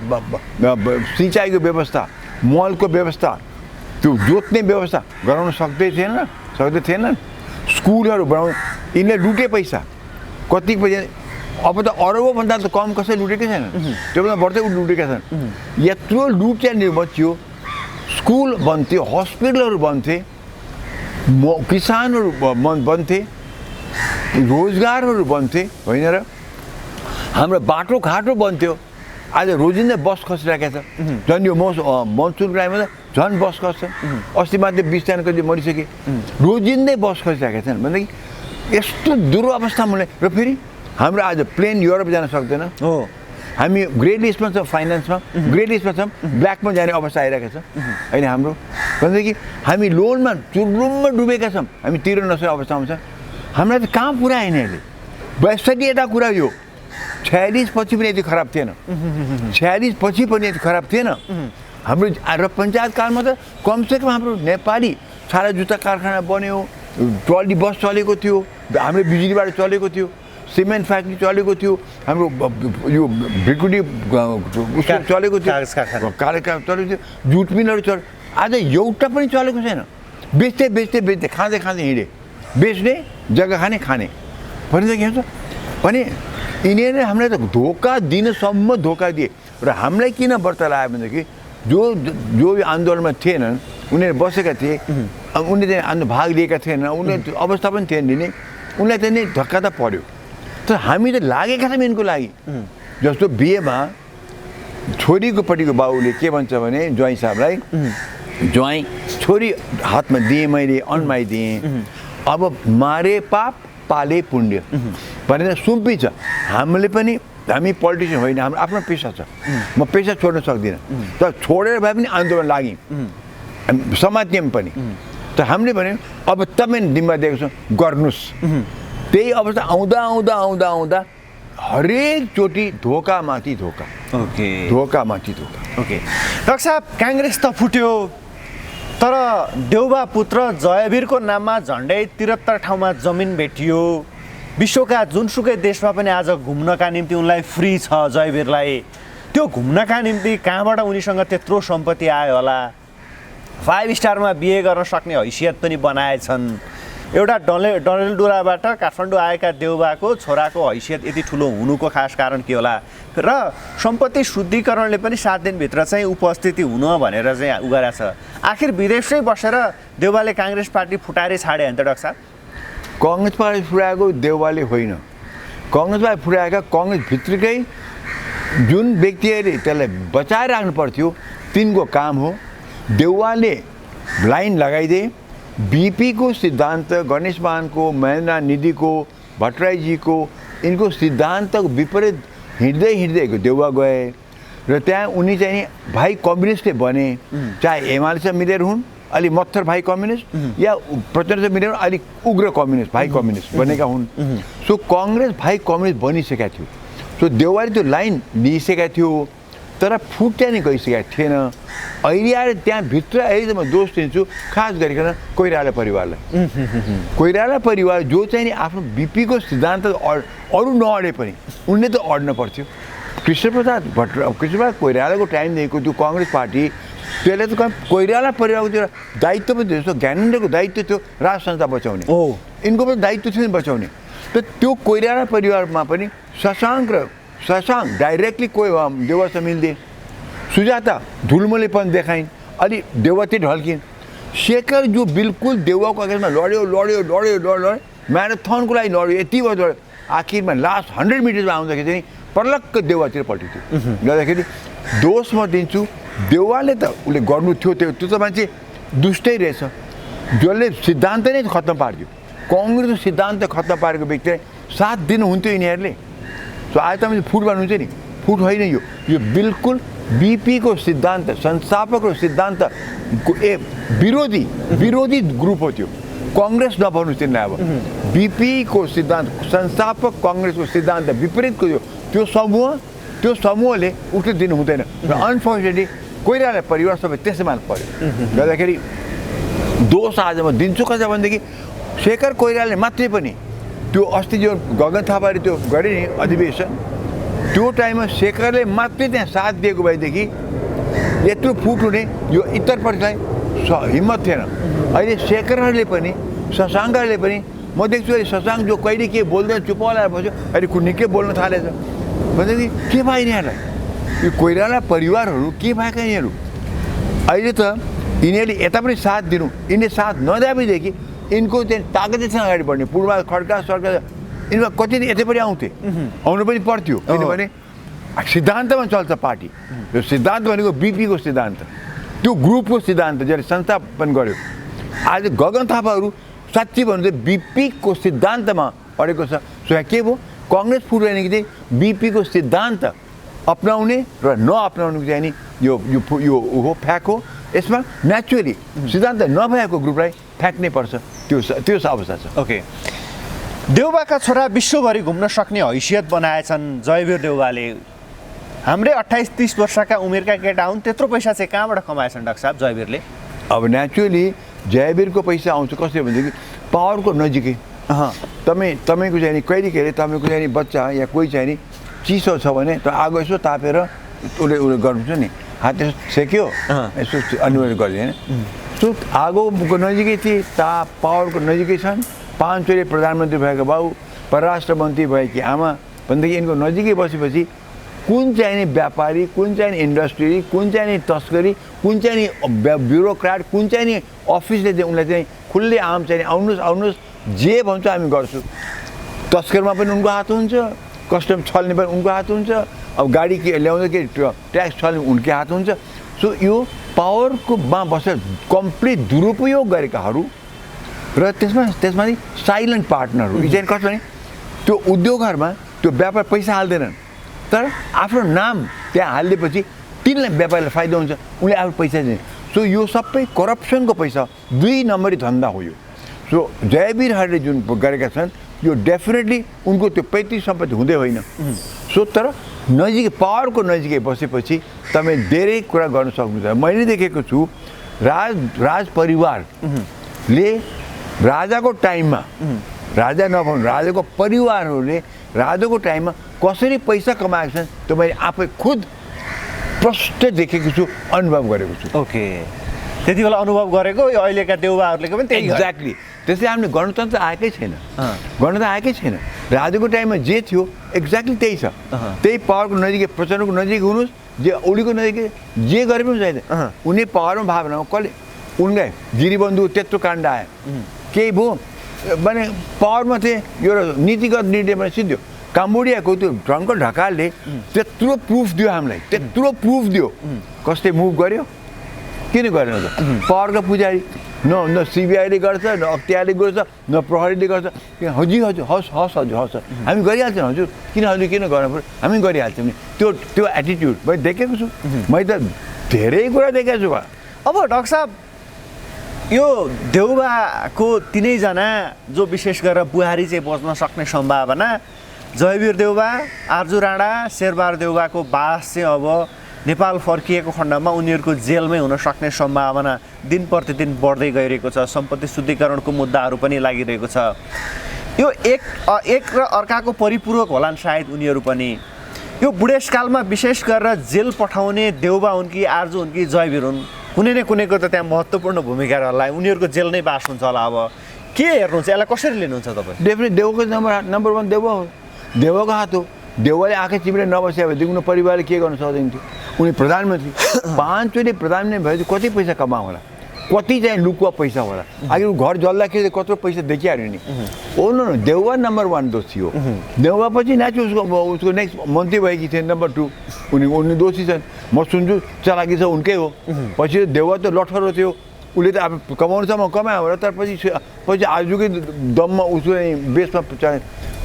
सिँचाइको व्यवस्था, मलको व्यवस्था, त्यो जोत्ने व्यवस्था गराउन सक्दै थिएनन्। स्कुलहरू बनाउनु यिनले लुटे पैसा, कति पैसा, अब त अरबौँभन्दा त कम कसै लुटेकै छैन, त्योभन्दा बढ्दै लुटेका छन्। यत्रो लुट चाहिँ मच्यो, स्कुल बन्थ्यो, हस्पिटलहरू बन्थे, किसानहरू बन्थे, रोजगारहरू बन्थे होइन र हाम्रो बाटोघाटो बन्थ्यो। आज रोजिन्दै बस खसिरहेको छ, झन् यो मनसुनको टाइममा त झन् बस खस्छ। अस्ति मात्रै 20 जना कति मरिसके, रोजिन्दै बस खसिरहेका छन् भनेदेखि यस्तो दुरवस्था मैले। र फेरि हाम्रो आज प्लेन युरोप जान सक्दैन, हामी ग्रेट लिस्टमा छौँ, फाइनेन्समा ग्रेट लिस्टमा छौँ, ब्ल्याकमा जाने अवस्था आइरहेको छ होइन हाम्रो। भनेदेखि हामी लोनमा चुर्लुममा डुबेका छौँ, हामी तिर्न नसक्ने अवस्थामा छ। हामीलाई त कहाँ पुऱ्याएन यसले। 62 कुरा यो 46 पछि पनि यति खराब थिएन, 46 पछि पनि यति खराब थिएन हाम्रो। र पञ्चायत कालमा त कमसेकम हाम्रो नेपाली छाला जुत्ता कारखाना बन्यो, ट्रली बस चलेको थियो, हाम्रो बिजुलीबाट चलेको थियो, सिमेन्ट फ्याक्ट्री चलेको थियो, हाम्रो यो भिकुटी चलेको थियो, कारखाना चलेको थियो, जुट मिलहरू चल्यो। आज एउटा पनि चलेको छैन। बेच्दै खाँदै हिँडे, बेच्ने जग्गा खाने भनेदेखि हुन्छ। अनि यिनीहरूले हामीलाई त धोका दिनसम्म धोका दिए। र हामीलाई किन व्रत लाग्यो भनेदेखि जो आन्दोलनमा थिएनन्, उनीहरू बसेका थिए, उनीहरूले भाग लिएका थिएनन्, उनीहरू अवस्था पनि थिएन दिने, उनलाई त नि धक्का त पर्यो। तर हामी त लागेका छौँ यिनको लागि। जस्तो बिहेमा छोरीको पट्टिको बाउले के भन्छ भने ज्वाइँ साहबलाई, ज्वाइँ छोरी हातमा दिएँ मैले, अन्माई दिएँ, अब मारे पाप पाले पुण्य भनेर सुम्पी छ। हामीले पनि, हामी पोलिटिसियन होइन, हाम्रो आफ्नो पेसा छ, म पेसा छोड्न सक्दिनँ। तर छोडेर भए पनि आन्दोलन लाग्यौँ, समात्यौँ पनि। त हामीले भन्यो अब तपाईँ जिम्मा दिएको छ, गर्नुहोस्। त्यही अवस्था आउँदा हरेकचोटि धोकामाथि धोका, धोकामाथि धोका। डाक्टर साहब, काङ्ग्रेस त फुट्यो, तर देउबा पुत्र जयवीरको नाममा झन्डै 73 ठाउँमा जमिन भेटियो। विश्वका जुनसुकै देशमा पनि आज घुम्नका निम्ति उनलाई फ्री छ जयवीरलाई। त्यो घुम्नका निम्ति कहाँबाट उनीसँग त्यत्रो सम्पत्ति आयो होला? 5 स्टारमा बिहे गर्न सक्ने हैसियत पनि बनाएछन्। एउटा डडेलधुराबाट काठमाडौँ आएका देउबाको छोराको हैसियत यति ठुलो हुनुको खास कारण के होला? र सम्पत्ति शुद्धिकरणले पनि 7 दिनभित्र चाहिँ उपस्थिति हुनु भनेर चाहिँ उगारेको छ। आखिर विदेशमै बसेर देउबाले काङ्ग्रेस पार्टी फुटाएरै छाडे होइन त डाक्टर साहब? काङ्ग्रेस पार्टी फुटाएको देउबाले होइन, काङ्ग्रेस पार्टी फुटाएका काङ्ग्रेसभित्रकै जुन व्यक्तिहरूले त्यसलाई बचाएर राख्नु पर्थ्यो तिनको काम हो। देउवाले लाइन लगाइदिए। बीपीको सिद्धान्त, गणेश मानको, महेन्द्र निधिको, भट्टराईजीको, यिनको सिद्धान्तको विपरीत हिँड्दै देउवा गए। र त्यहाँ उनी चाहिँ भाइ कम्युनिस्टले बने, चाहे एमालेसँग मिलेर हुन् अलि मत्थर भाइ कम्युनिस्ट, या प्रचण्डसँग मिलेर अलिक उग्र कम्युनिस्ट भाइ कम्युनिस्ट बनेका हुन्। सो काङ्ग्रेस भाइ कम्युनिस्ट बनिसकेका थियो। सो देउवाले त्यो लाइन लिइसकेका थियो, तर फुट्या नै गइसकेका थिएन। अहिले आएर त्यहाँभित्र अहिले त म दोष दिन्छु खास गरिकन कोइराला परिवारलाई। कोइराला परिवार जो चाहिँ नि आफ्नो बिपीको सिद्धान्त अरू नअडे पनि उनले त अड्न पर्थ्यो। कृष्णप्रसाद कोइरालाको टाइमदेखिको त्यो काङ्ग्रेस पार्टी, त्यसले त कोइराला परिवारको त्यो दायित्व पनि थियो। ज्ञानेन्द्रको दायित्व थियो राज संस्था बचाउने, यिनको पनि दायित्व थियो नि बचाउने। त त्यो कोइराला परिवारमा पनि शशाङ्क डाइरेक्टली कोही देउवासँग मिल्दे, सुजाता धुलमले पनि देखाइन्, अलि देउवातिर ढल्किन्। शेखर जो बिल्कुल देउवाको अगेन्स्टमा लड्यो, म्याराथनको लागि लड्यो, यति भयो लड्यो। आखिरमा लास्ट 100 मिटर्समा आउँदाखेरि चाहिँ पर्लक्क देउवातिर पल्टिथ्यो। गर्दाखेरि दोष म दिन्छु देउवाले त उसले गर्नु थियो, त्यो त मान्छे दुष्टै रहेछ, जसले सिद्धान्त नै खत्तम पारिदियो। काङ्ग्रेसको सिद्धान्त खत्तम पारेको व्यक्तिलाई 7 दिन हुन्थ्यो यिनीहरूले। सो आज तपाईँ फुट भन्नुहुन्छ नि, फुट होइन यो बिल्कुल बीपीको सिद्धान्त, संस्थापकको सिद्धान्त विरोधी ग्रुप हो त्यो। काङ्ग्रेस नभन्नुहोस् तिनीलाई। अब बीपीको सिद्धान्त, संस्थापक काङ्ग्रेसको सिद्धान्त विपरीतको त्यो समूहले उठ्न दिनु हुँदैन। र अनफर्चुनेटली कोइराला परिवार सबै त्यसैमा पर्यो। गर्दाखेरि दोष आज म दिन्छु कसै भनेदेखि शेखर कोइरालाले मात्रै पनि त्यो अस्ति जो गगन थापाले त्यो गरे नि अधिवेशन, त्यो टाइममा शेखरले मात्रै त्यहाँ साथ दिएको भएदेखि यत्रो फुट हुने यो इतरपट्टिलाई हिम्मत थिएन। अहिले शेखरहरूले पनि शशाङ्कहरूले पनि म देख्छु अहिले शशाङ्क जो कहिले के बोल्दैन चुप लगाएर बस्यो, अहिले निकै बोल्न थालेछ भनेदेखि के भयो यिनीहरूलाई? यो कोइराला परिवारहरू के भएका यिनीहरू? अहिले त यिनीहरूले यता पनि साथ दिनु, यिनीहरूले साथ नदिएदेखि यिनको चाहिँ तागतैसँग अगाडि बढ्ने पूर्व खड्का सरकार यिनमा कति यतै पनि आउनु पनि पर्थ्यो किनभने सिद्धान्तमा चल्छ पार्टी यो सिद्धान्त भनेको बिपीको सिद्धान्त त्यो ग्रुपको सिद्धान्त जसले संस्थापन गर्यो आज गगन थापाहरू साँच्ची भन्नु चाहिँ बिपीको सिद्धान्तमा अडेको छ सो यहाँ के भयो काङ्ग्रेस फुट्यो चाहिँ बिपीको सिद्धान्त अपनाउने र नअपनाउनुको चाहिँ नि यो हो फ्याक हो यसमा नेचुरली सिद्धान्त नभएको ग्रुपलाई फ्याँक्नै पर्छ त्यो अवस्था छ ओके देउबाका छोरा विश्वभरि घुम्न सक्ने हैसियत बनाएछन् जयवीर देउबाले हाम्रै 28-30 वर्षका उमेरका केटा हुन् त्यत्रो पैसा चाहिँ कहाँबाट कमाएछन् डाक्टर साहब जयवीरले अब नेचुरली जयवीरको पैसा आउँछ कसरी भनेदेखि पावरको नजिकै तपाईँको चाहिँ नि कहिले कहिले तपाईँको चाहिँ नि बच्चा या कोही चाहिँ नि चिसो छ भने त आगो यसो तापेर उसले गर्नुहुन्छ नि हात यसो सेक्यो यसो अनिवार्य गरिदिएन सो आगोको नजिकै थिए पावरको नजिकै छन् 5 चोटि प्रधानमन्त्री भएको बाउ परराष्ट्र मन्त्री भएकी आमा भनेदेखि यिनको नजिकै बसेपछि कुन चाहिँ नि व्यापारी कुन चाहिँ नि इन्डस्ट्री कुन चाहिँ नि तस्करी कुन चाहिँ नि ब्युरोक्राट कुन चाहिँ नि अफिसले चाहिँ उनलाई चाहिँ खुल्ले आम चाहिँ आउनुहोस् जे भन्छ हामी गर्छौँ तस्करमा पनि उनको हात हुन्छ कस्टम छल्ने पनि उनको हात हुन्छ अब गाडी के ल्याउँदाखेरि ट्याक्स छल्ने उनकै हात हुन्छ सो यो पावरकोमा बसेर कम्प्लिट दुरुपयोग गरेकाहरू र त्यसमा साइलेन्ट पार्टनरहरू यी चाहिँ कस्तो भने त्यो उद्योगहरूमा त्यो व्यापार पैसा हाल्दैनन् तर आफ्नो नाम त्यहाँ हालिदिएपछि तिनलाई व्यापारीलाई फाइदा हुन्छ उनले आफ्नो पैसा दिने सो यो सबै करप्सनको पैसा 2 नम्बरी धन्दा हो यो सो जयवीरहरूले जुन गरेका छन् यो डेफिनेटली उनको त्यो पैतृक सम्पत्ति हुँदै होइन सो तर नजिकै पावरको नजिकै बसेपछि तपाईँ धेरै कुरा गर्न सक्नुहुन्छ मैले देखेको छु राज परिवारले राजाको टाइममा राजा नभनु राजाको परिवारहरूले राजाको टाइममा कसरी पैसा कमाएका छन् त्यो मैले आफै खुद प्रष्ट देखेको छु अनुभव गरेको छु ओके त्यति बेला अनुभव गरेको यो अहिलेका देउबाहरूले पनि त्यही एक्ज्याक्टली त्यसले हामीले गणतन्त्र आएकै छैन गणतन्त्र आएकै छैन राजाको टाइममा जे थियो एक्ज्याक्टली त्यही छ त्यही पावरको नजिकै प्रचण्डको नजिक हुनुहोस् जे ओलीको नजिकै जे गरे पनि चाहिँदैन उनी पावरमा भावना कसले उनलाई गिरिबन्धु त्यत्रो काण्ड आयो केही भयो भने पावरमा थिए एउटा नीतिगत निर्णयमा सिद्धियो काम्बोडियाको त्यो ढङ्ग ढकालले त्यत्रो प्रुफ दियो हामीलाई त्यत्रो प्रुफ दियो कसले मुभ गर्यो किन गरेन त पावरका पुजारी न सिबिआईले गर्छ न अख्तियारले गर्छ न प्रहरीले गर्छ हजुर हस् हजुर हामी गरिहाल्छौँ हजुर किन गर्नु पऱ्यो हामी गरिहाल्छौँ नि त्यो एटिट्युड मैले देखेको छु मैले त धेरै कुरा देखेको छु अब डाक्टर साहब यो देउबाको तिनैजना जो विशेष गरेर बुहारी चाहिँ बच्न सक्ने सम्भावना जयवीर देउबा आर्जु राणा शेरबहादुर देउबाको बास चाहिँ अब नेपाल फर्किएको खण्डमा उनीहरूको जेलमै हुन सक्ने सम्भावना दिन प्रतिदिन बढ्दै गइरहेको छ सम्पत्ति शुद्धिकरणको मुद्दाहरू पनि लागिरहेको छ यो एक र अर्काको परिपूरक होलान् सायद उनीहरू पनि यो बुढेसकालमा विशेष गरेर जेल पठाउने देउबा हुन् कि आर्जु हुन् कि जयवीर हुन् कुनै न कुनैको त त्यहाँ महत्त्वपूर्ण भूमिका रहला उनीहरूको जेल नै बास हुन्छ होला अब के हेर्नुहुन्छ यसलाई कसरी लिनुहुन्छ तपाईँ डेफिनेट देउको नम्बर 1 देउवा हो देउवाको हात हो देउवाले आँखा चिप्रे नबस्यो भने उनीहरू परिवारले के गर्न सक्दैन थियो उनी प्रधानमन्त्री 5 चोटि प्रधानमन्त्री भएपछि कति पैसा कमाउ होला कति चाहिँ लुकुवा पैसा होला आखिर घर जल्दाखेरि कत्रो पैसा देखिहाल्यो नि हो न देउवा नम्बर 1 दोषी हो देउवा पछि नाच्यो उसको नेक्स्ट मन्त्री भएकी थिए नम्बर 2 उनी दोषी छन् म सुन्छु चलाकी छ उनकै हो पछि देउवा त लठरो थियो उसले त अब कमाउनुसम्म कमायो होला तर पछि आजुकै दममा उसको बेसमा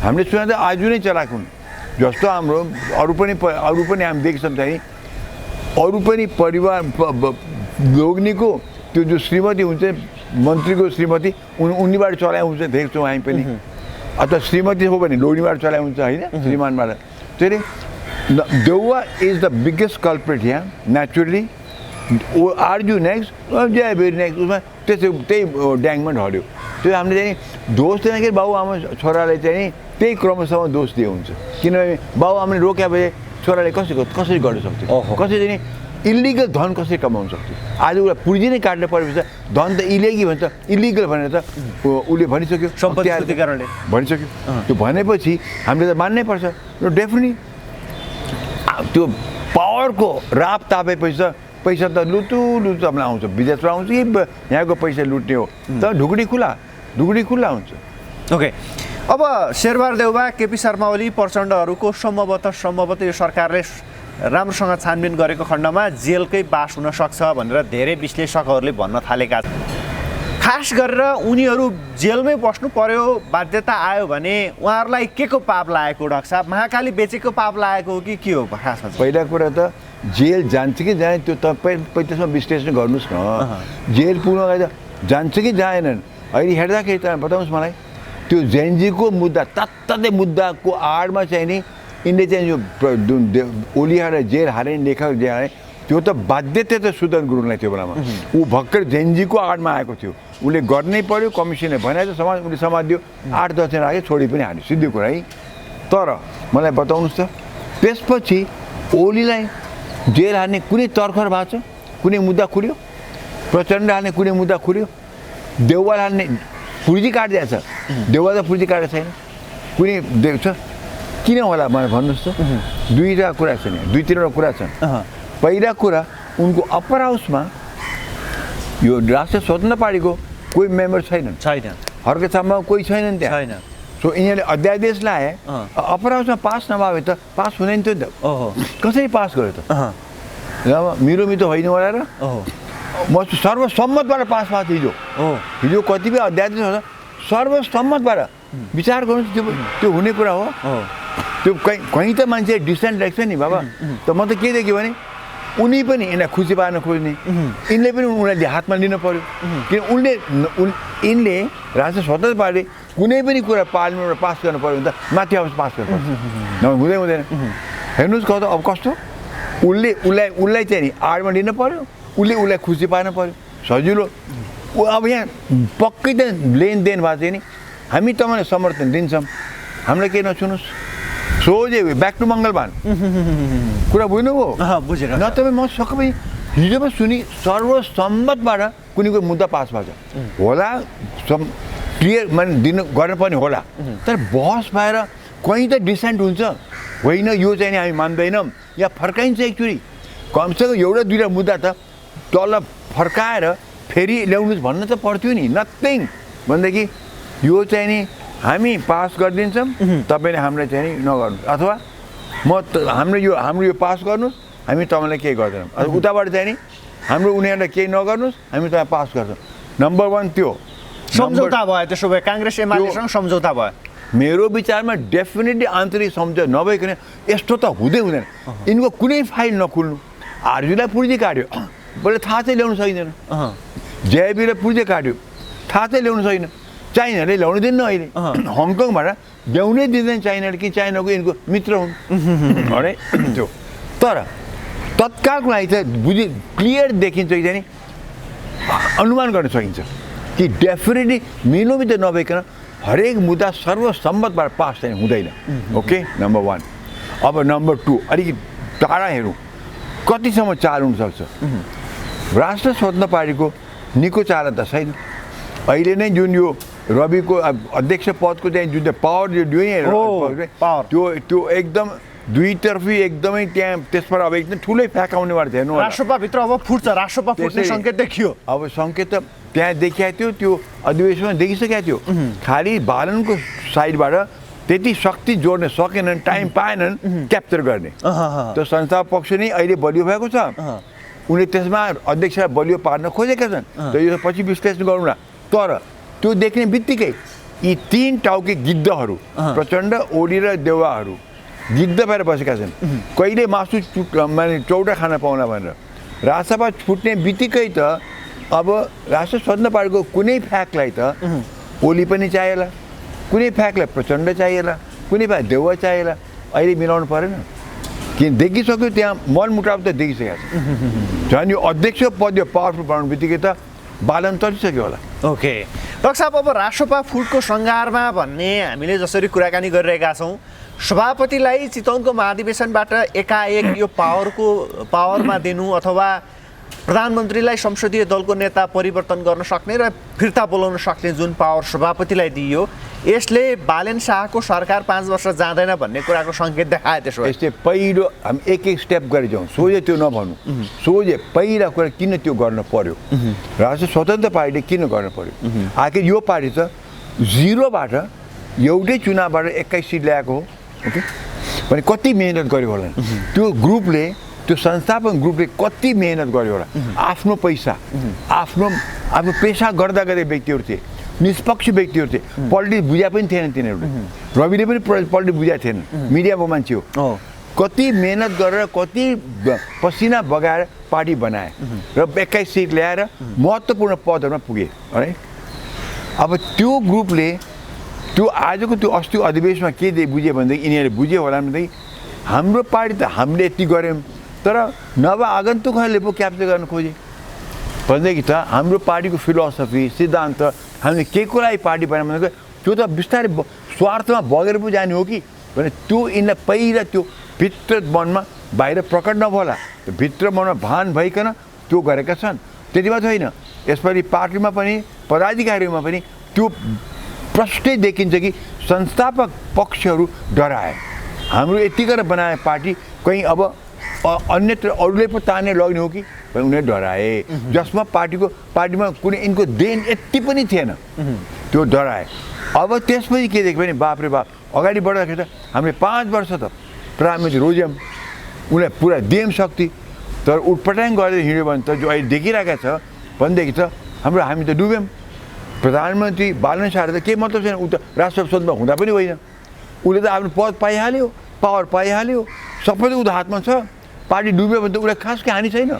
हामीले सुने त आजु नै चलाएको हुन् जस्तो हाम्रो अरू पनि हामी देख्छौँ चाहिँ अरू पनि परिवार लोग्नेको त्यो जो श्रीमती हुन्छ मन्त्रीको श्रीमती उनीबाट चलाइ हुन्छ देख्छौँ हामी पनि अथवा श्रीमती हो भने लोग्नेबाट चलाइ हुन्छ होइन श्रीमानबाट त्यसले Deuba is the biggest culprit यहाँ naturally Arzu next Jaybir next उसमा त्यही ड्याङमा ढल्यो त्यो हामीले चाहिँ दोष दिँदाखेरि बाबुआमा छोरालाई चाहिँ त्यही क्रमसम्म दोष दिए हुन्छ किनभने बाबुआमाले रोक्या भए छोराले कसरी गर्न सक्थ्यो कसरी चाहिँ इलिगल धन कसरी कमाउन सक्थ्यो आज उसलाई पुर्जी नै काट्नु परेपछि धन त इलिगल भन्छ इलिगल भनेर त उसले भनिसक्यो सम्पत्तिकारणले भनिसक्यो त्यो भनेपछि हामीले त मान्नै पर्छ र डेफिनेटली त्यो पावरको राप तापेपछि त पैसा त लुतु तपाईँलाई आउँछ विदेशबाट आउँछ कि यहाँको पैसा लुट्ने हो तर ढुकुडी खुला ढुकुटी खुल्ला हुन्छ। ओके, अब शेरबहादुर देउवा, केपी शर्मा ओली, प्रचण्डहरूको सम्भवतः यो सरकारले राम्रोसँग छानबिन गरेको खण्डमा जेलकै बास हुन सक्छ भनेर धेरै विश्लेषकहरूले भन्न थालेका छन्। खास गरेर उनीहरू जेलमै बस्नु पर्यो बाध्यता आयो भने उहाँहरूलाई के को पाप लागेको डाक्टर साहब? महाकाली बेचेको पाप लागेको हो कि के हो खासमा? पहिला कुरा त जेल जान्छ कि जाने त्यो तपाईँ त्यसमा विश्लेषण गर्नुहोस् न। जेल पुग्न गए त जान्छ कि जाएनन्? अहिले हेर्दाखेरि त बताउनुहोस् मलाई, त्यो जेएनजीको मुद्दा तत्तै मुद्दाको आडमा चाहिँ नि यिनले चाहिँ यो ओलीहार जेल हारे लेखक जे हारे त्यो त बाध्यता त सुदन गुरुङलाई त्यो बेलामा ऊ भर्खर जेएनजीको आडमा आएको थियो, उसले गर्नै पर्यो। कमिसनले भने उसले समात्यो, 8-10 दिन आगे छोडी पनि हाल्यो, सिधै कुरा है। तर मलाई बताउनुहोस् त त्यसपछि ओलीलाई जेल हाल्ने कुनै तर्खर भएको छ? कुनै मुद्दा खुल्यो? प्रचण्ड हाल्ने कुनै मुद्दा खुल्यो? देउवाल हाल्ने पुर्जी काटिदिएको छ, देउवाल त पुर्जी काटेको छैन, कुनै देख्छ किन होला मलाई भन्नुहोस् त? दुईवटा कुरा छ नि, 2-3वटा कुरा छन्। पहिला कुरा उनको अप्पर हाउसमा यो राष्ट्रिय स्वतन्त्र पार्टीको कोही मेम्बर छैनन्, हर्केसम्म कोही छैनन् त्यहाँ। सो यिनीहरूले अध्यादेश लाए, अप्पर हाउसमा पास नभए त पास हुँदैन थियो नि त। कसरी पास गर्यो त? मेरो मितो होइन होला र म सर्वसम्मतबाट पास भएको थियो हिजो कतिपय अध्यादेश सर्वसम्मतबाट विचार गर्नु त्यो हुने कुरा हो। त्यो कहीँ त मान्छे डिसेन्ट लेख्छ नि बाबा। त म त के देख्यो भने उनी पनि यिनलाई खुसी पार्न खोज्ने, यिनले पनि उनीहरूले हातमा लिनु पर्यो। किन यिनले राष्ट्रिय स्वतन्त्र पार्टी कुनै पनि कुरा पार्लिमेन्टमा पास गर्नु पर्यो भने त माथि हाउस पास गर्नु पर्छ, हुँदैन। हेर्नुहोस् कस्तो अब कस्तो उसलाई चाहिँ नि आडमा लिनु पर्यो, उसलाई खुसी पार्नु पर्यो, सजिलो। अब यहाँ पक्कै त लेनदेन भएको थियो नि, हामी तपाईँलाई समर्थन दिन्छौँ, हामीलाई केही नसुन्नुहोस्, सोझै ब्याक टु मङ्गलबान कुरा बुझ्नुभयो? बुझेर न तपाईँ म सबै हिजो पो सुनि सर्वसम्मतबाट कुनै कोही मुद्दा पास भएको छ होला, क्लियर माने गर्नुपर्ने होला। तर बहस भएर कहीँ त डिसेन्ट हुन्छ, होइन यो चाहिँ नि हामी मान्दैनौँ या फर्काइन्छ एकचोटि, कमसेकम एउटा 2टा मुद्दा त तल फर्काएर फेरि ल्याउनुहोस् भन्न त पर्थ्यो नि। नथिङ भनेदेखि यो चाहिँ नि हामी पास गरिदिन्छौँ, तपाईँले हामीलाई चाहिँ नि नगर्नुहोस्, अथवा हाम्रो यो पास गर्नुहोस्, हामी तपाईँलाई केही गर्दैनौँ। उताबाट चाहिँ नि हाम्रो उनीहरूलाई केही नगर्नुहोस्, हामी तपाईँ पास गर्छौँ। नम्बर 1 त्यो सम्झौता भयो। त्यसो भए काङ्ग्रेस एमालेसँग सम्झौता भयो। मेरो विचारमा डेफिनेटली आन्तरिक सम्झौता नभइकन यस्तो त हुँदैन। यिनको कुनै फाइल नखुल्नु, आरजुलाई पुर्जी काट्यो, बल्ल थाहा चाहिँ ल्याउनु सकिँदैन, जेआइबीलाई पुर्जी काट्यो, थाहा चाहिँ ल्याउनु सकिँदैन, चाइनाले ल्याउनु दिन्न अहिले, हङकङबाट ल्याउनै दिँदैन चाइनाले, कि चाइनाको यिनको मित्र हुन् अरे त्यो। तर तत्कालको लागि त क्लियर देखिन्छ कि चाहिँ अनुमान गर्न सकिन्छ कि डेफिनेटली मिलोमित नभइकन हरेक मुद्दा सर्वसम्मतबाट पास चाहिँ हुँदैन। Okay, number 1। अब नम्बर 2 अलिकति टाढा हेरौँ कतिसम्म चाल हुनसक्छ। राष्ट्रिय स्वतन्त्र पार्टीको निको चाल त छैन। अहिले नै जुन यो रविको अध्यक्ष पदको चाहिँ जुन पावर त्यो एकदम दुईतर्फी एकदमै त्यहाँ त्यसबाट अब एकदम ठुलै फ्याकाउनेबाट हेर्नु, राष्ट्रपाभित्र अब फुट्छ, राष्ट्रपा फुट्ने सङ्केत देखियो। अब सङ्केत त त्यहाँ देखिएको थियो, त्यो अधिवेशनमा देखिसकेको थियो। खालि बालनको साइडबाट त्यति शक्ति जोड्न सकेनन्, टाइम पाएनन् क्याप्चर गर्ने। त्यो संस्थापक पक्ष नै अहिले बलियो भएको छ, उनले त्यसमा अध्यक्षलाई बलियो पार्न खोजेका छन्। त यो पछि विश्लेषण गरौँला। तर त्यो देख्ने बित्तिकै यी 3 टाउके गिद्धहरू प्रचण्ड, ओली र देउवाहरू गिद्ध भएर बसेका छन्। कहिले मासु माने चौडा खान पाउला भनेर राजसभा फुट्ने बित्तिकै त अब राष्ट्रिय स्वतन्त्र पार्टीको कुनै फ्याक्टलाई त ओली पनि चाहिएला, कुनै फ्याक्टलाई प्रचण्ड चाहिएला, कुनै फ्याक्ट देउवा चाहिएला। अहिले मिलाउनु परेन कि देखिसक्यो, त्यहाँ मनमुटाव त देखिसकेको छ। झन् यो अध्यक्ष पद यो पावरफुल बनाउनु बित्तिकै त बालन तरिसक्यो होला। ओके डाक्टर साहब, अब राष्ट्रपा फुटको सङ्घारमा भन्ने हामीले जसरी कुराकानी गरिरहेका छौँ, सभापतिलाई चितवनको महाधिवेशनबाट एकाएक यो पावरमा दिनु अथवा प्रधानमन्त्रीलाई संसदीय दलको नेता परिवर्तन गर्न सक्ने र फिर्ता बोलाउन सक्ने जुन पावर सभापतिलाई दिइयो, यसले बालेन शाहको सरकार 5 वर्ष जाँदैन भन्ने कुराको सङ्केत देखाए। त्यसो यस्तै पहिलो हामी एक स्टेप गरी जाउँ, सोझै त्यो नभनौँ, सोझै पहिला कुरा किन त्यो गर्न पर्यो, राष्ट्रिय स्वतन्त्र पार्टीले किन गर्न पर्यो? आखिर यो पार्टी त 0बाट एउटै चुनावबाट 21 सिट ल्याएको हो ओके भने कति मेहनत गर्यो होला त्यो ग्रुपले त्यो संस्थापन ग्रुपले कति मेहनत गर्यो होला आफ्नो पैसा आफ्नो पेसा गर्दा गर्दै व्यक्तिहरू थिए निष्पक्ष व्यक्तिहरू थिए पोलिटिक्स बुझा पनि थिएन तिनीहरूले रविले पनि पोलिटिक्स बुझाएको थिएन मिडियाको मान्छे हो कति मेहनत गरेर कति पसिना बगाएर पार्टी बनाए र 21 सिट ल्याएर महत्त्वपूर्ण पदहरूमा पुगे है अब त्यो ग्रुपले त्यो आजको त्यो अस्ति अधिवेशनमा के बुझ्यो भनेदेखि यिनीहरूले बुझ्यो होला भनेदेखि हाम्रो पार्टी त हामीले यति गऱ्यौँ तर नभए आगन्तुकहरूले पो क्याप्चर गर्न खोजे भनेदेखि त हाम्रो पार्टीको फिलोसफी सिद्धान्त हामीले के को लागि पार्टी बनायौँ भनेको त्यो त बिस्तारै स्वार्थमा बगेर पो जाने हो कि भने त्यो यिनलाई पहिला त्यो भित्र मनमा बाहिर प्रकट नभोला भित्र मनमा भान भइकन त्यो गरेका छन् त्यति मात्र होइन यसपालि पार्टीमा पनि पदाधिकारीमा पनि त्यो प्रष्टै देखिन्छ कि संस्थापक पक्षहरू डराए हाम्रो यति गरेर बनाए पार्टी कहीँ अब अन्यत्र अरूले पो तानेर लग्ने हो कि उनीहरूले डराए जसमा पार्टीमा कुनै यिनको देन यति पनि थिएन त्यो डराए अब त्यसपछि के देख्यो भने बापरे बाप अगाडि बढ्दाखेरि त हामीले 5 वर्ष त प्रधानमन्त्री रोज्यौँ उनीलाई पुरा देम शक्ति तर उटपटाङ गरेर हिँड्यो भने त जो अहिले देखिरहेका छ भनेदेखि त हामी त डुब्यौँ प्रधानमन्त्री बालन शाह त के मतलब छैन ऊ त राष्ट्र संसदमा हुँदा पनि होइन उसले त आफ्नो पद पाइहाल्यो पावर पाइहाल्यो सबै त उसको हातमा छ पार्टी डुब्यो भने त उसलाई खास केही हानि छैन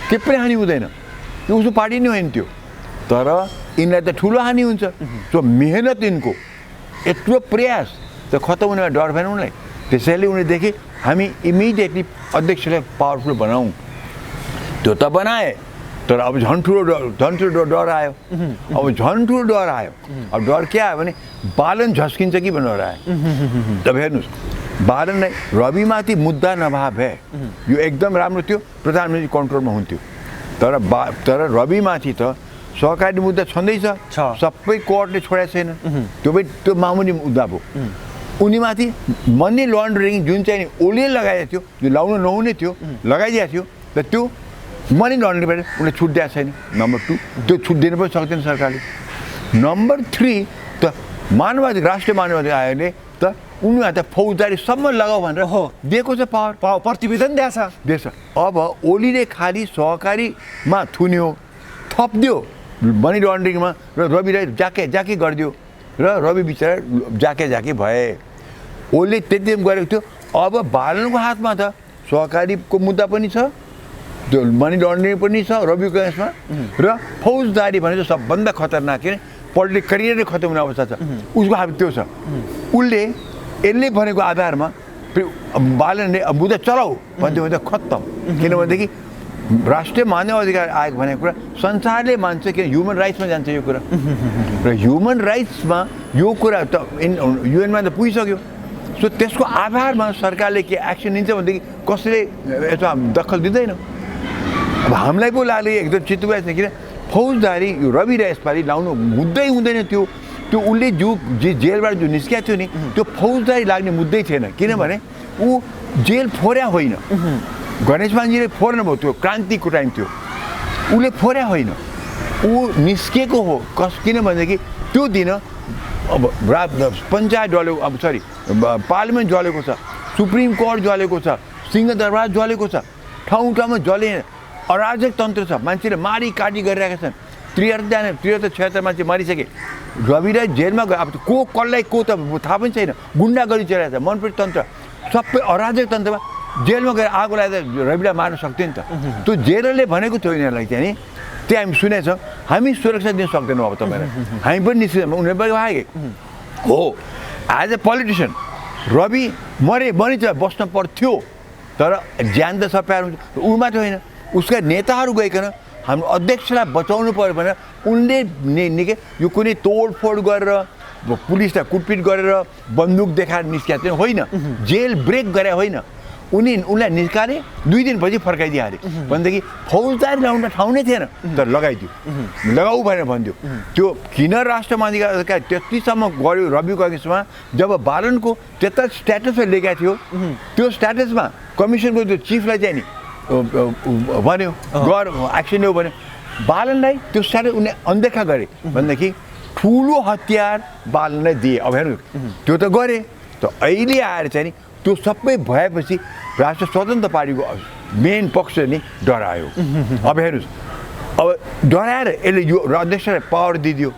के पनि हानि हुँदैन त्यो उसको पार्टी नै होइन त्यो तर यिनलाई त ठुलो हानि हुन्छ सो मेहनत यिनको यत्रो प्रयास त खतम हुने डर भएन उनलाई त्यसैले उनले देखे हामी इमिडिएटली अध्यक्षलाई पावरफुल बनाऊँ त्यो त बनाए तर अब झन् ठुलो डर आयो अब झन् ठुलो डर आयो अब डर के आयो भने बालन झस्किन्छ कि भन्ने डर आयो तब हेर्नुहोस् बालनलाई रविमाथि मुद्दा नभए भए यो एकदम राम्रो थियो प्रधानमन्त्री कन्ट्रोलमा हुन्थ्यो तर रविमाथि त सहकारी मुद्दा छँदैछ सबै कोर्टले छोडेको छैन त्यो पनि त्यो मामुली मुद्दा भयो उनीमाथि मनी लन्ड्रिङ जुन चाहिँ ओलीले लगाएको थियो जो लाउनु नहुने थियो लगाइदिएको थियो र त्यो मनी लन्ड्रिङबाट उसले छुट दिएको छैन नम्बर 2 त्यो छुट दिनु पनि सक्दैन सरकारले नम्बर 3 त मानवाधिकार राष्ट्रिय मानवाधिकार आयोगले त उनीहरू त फौजदारीसम्म लगाऊ भनेर दिएको छ पावर प्रतिवेदन दिएछ अब ओलीले खालि सहकारीमा थुन्यो थप्दियो मनी लन्ड्रिङमा र रविलाई जाके गरिदियो र रवि बिचरा जाके भए ओलीले त्यति गरेको थियो अब बालनको हातमा त सहकारीको मुद्दा पनि छ त्यो मनी लन्ड्रिङ पनि छ रविको यसमा र फौजदारी भनेको सबभन्दा खतरनाक किन पोलिटिकल करियर नै खतम हुने अवस्था छ उसको हात त्यो छ उसले यसले भनेको आधारमा बालनले मुद्दा चलाऊ भन्थ्यो भने त खत्तम किनभनेदेखि राष्ट्रिय मानव अधिकार आयोग भनेको कुरा संसारले मान्छ किन ह्युमन राइट्समा जान्छ यो कुरा र ह्युमन राइट्समा यो कुरा त युएनमा त पुगिसक्यो सो त्यसको आधारमा सरकारले के एक्सन लिन्छ भनेदेखि कसैले यसमा दखल दिँदैन अब हामीलाई पो लाग्यो एकदम चित्तुवास किन फौजदारी यो रवि र यसपालि लाउनु मुद्दै हुँदैन त्यो उसले जेलबाट जो निस्किएको थियो नि त्यो फौजदारी लाग्ने मुद्दै थिएन किनभने ऊ जेल फोर्या होइन गणेश मानजीले फोर्नु भयो त्यो क्रान्तिको टाइम थियो उसले फोर्या होइन ऊ निस्किएको हो किनभनेदेखि त्यो दिन अब पञ्चायत जलेको अब सरी पार्लिमेन्ट जलेको छ सुप्रिम कोर्ट जलेको छ सिंहदरबार जलेको छ ठाउँ ठाउँमा जले अराजक तन्त्र छ मान्छेले मारी काटी गरिरहेका छन् 73 मान्छे मारिसके रविलाई जेलमा गयो अब को कसलाई को त थाहा पनि छैन गुन्डागर्दी चलिरहेको छ मनप्रति तन्त्र सबै अराजक तन्त्रमा जेलमा गएर आगो लगाएर रविलाई मार्न सक्थ्यो नि त त्यो जेलरले भनेको थियो यिनीहरूलाई चाहिँ नि त्यो हामी सुनेछौँ हामी सुरक्षा दिन सक्दैनौँ अब तपाईँलाई हामी पनि निस्किँदैनौँ उनीहरू पनि भागे हो एज ए पोलिटिसियन रवि मरिच बस्न पर्थ्यो तर ज्यान त सबै ऊ मात्र होइन उसका नेताहरू गइकन हाम्रो अध्यक्षलाई बचाउनु पर्यो भनेर उनले निकै यो कुनै तोडफोड गरेर पुलिसलाई कुटपिट गरेर बन्दुक देखाएर निस्किएको थियो होइन जेल ब्रेक गरे होइन उनलाई निस्कारे 2 दिनपछि फर्काइदियो अरे भनेदेखि फौजदारी लाउन ठाउँ नै थिएन तर लगाइदियो लगाऊ भनेर भन्थ्यो त्यो किन राष्ट्रमाधिकार त्यतिसम्म गऱ्यो रविको अगेन्स्टमा जब बालनको त्यता स्ट्याटसमा लेखेको थियो त्यो स्ट्याटसमा कमिसनको त्यो चिफलाई चाहिँ नि भन्यो गर एक्सन लियो भन्यो बालनलाई त्यो स्ट्याटस उनले अनदेखा गरे भनेदेखि ठुलो हतियार बालनलाई दिए। अब हेर्नु त्यो त गरे, त अहिले आएर चाहिँ नि त्यो सबै भएपछि राष्ट्रिय स्वतन्त्र पार्टीको मेन पक्ष नि डरायो। अब हेर्नुहोस्, अब डराएर यसले यो अध्यक्षलाई पावर दिइदियो।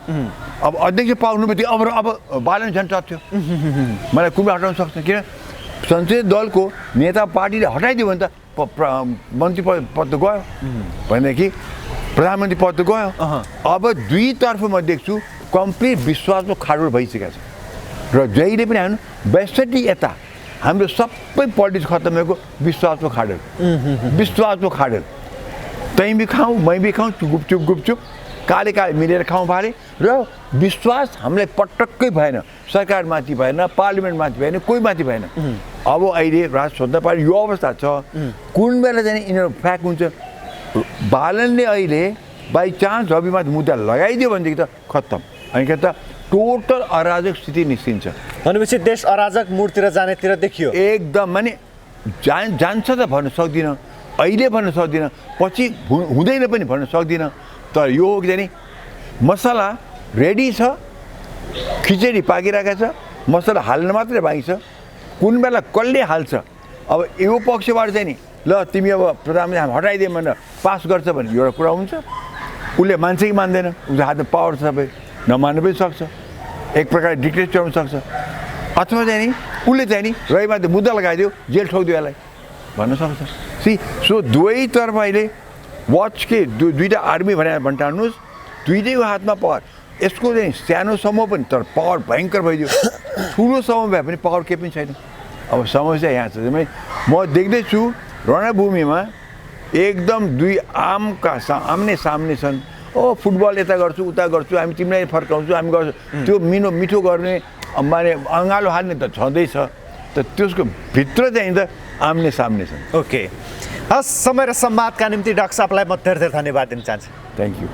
अब अध्यक्ष पावर हुनुपर्थ्यो, अब बालन झन् टथ्यो, मलाई कुनै हटाउन सक्छ, किन संसदीय दलको नेता पार्टीले हटाइदियो भने त मन्त्री पद त गयो, भनेदेखि प्रधानमन्त्री पद त गयो। अब दुईतर्फ म देख्छु कम्प्लिट विश्वासको खाडल भइसकेको छ र जहिले पनि हामी 62 यता हाम्रो सबै पोलिटिक्स खत्तम भएको विश्वासको खाडल, विश्वासको खाडल। तैँ भी खाऊँ मै भी खाऊँ, गुपचुप गुपचुप काले काले मिलेर खाउँ भारे, र विश्वास हामीलाई पटक्कै भएन, सरकारमाथि भएन, पार्लिमेन्टमाथि भएन, कोही माथि भएन। अब अहिले राष्ट्रिय स्वतन्त्र पार्टी यो अवस्था छ, कुन बेला चाहिँ यिनीहरू फ्याक हुन्छ। बालनले अहिले बाई चान्स रविमाथि मुद्दा लगाइदियो भनेदेखि त खत्तम, अनि के त टोटल अराजक स्थिति निस्किन्छ। भनेपछि देश अराजक मुडतिर जानेतिर देखियो एकदम, माने जान्छ त भन्न सक्दिनँ, अहिले भन्न सक्दिनँ, पछि हुँदैन पनि भन्न सक्दिनँ। तर यो हो कि मसला रेडी छ, खिचडी पाकिरहेको छ, मसला हाल्न मात्रै बाँकी छ, कुन बेला कसले हाल्छ। अब यो पक्षबाट चाहिँ नि ल तिमी अब प्रधानमन्त्री हामी हटाइदियो भनेर पास गर्छ भने एउटा कुरा हुन्छ, उसले मान्छे कि मान्दैन, उसको हातमा पावर छ, सबै नमान्नु पनि सक्छ, एक प्रकार डिक्टेट चलाउन सक्छ, अथवा चाहिँ नि उसले चाहिँ नि रविमाथि मुद्दा लगाइदियो, जेल ठोकिदियो यसलाई भन्न सक्छ। सो दुवैतर्फ अहिले वाच के दुईवटा आर्मी भन्टार्नुहोस्, दुईटैको हातमा पावर। यसको चाहिँ सानो समूह पनि, तर पावर भयङ्कर भइदियो, ठुलो समूह भए पनि पावर केही पनि छैन। अब समस्या यहाँ छ, म देख्दैछु रणभूमिमा एकदम दुई आमका आम्ने सामने छन्। ओ फुटबल यता गर्छु उता गर्छु, हामी तिमीलाई फर्काउँछु, हामी गर्छु, त्यो मिठो गर्ने माने अँगालो हाल्ने त छँदैछ, त त्यसको भित्र चाहिँ त आम्ने सामने छन्। ओके, हस्, समय र संवादका निम्ति डाक्टर साहबलाई म धेरै धेरै धन्यवाद दिन चाहन्छु। Thank you.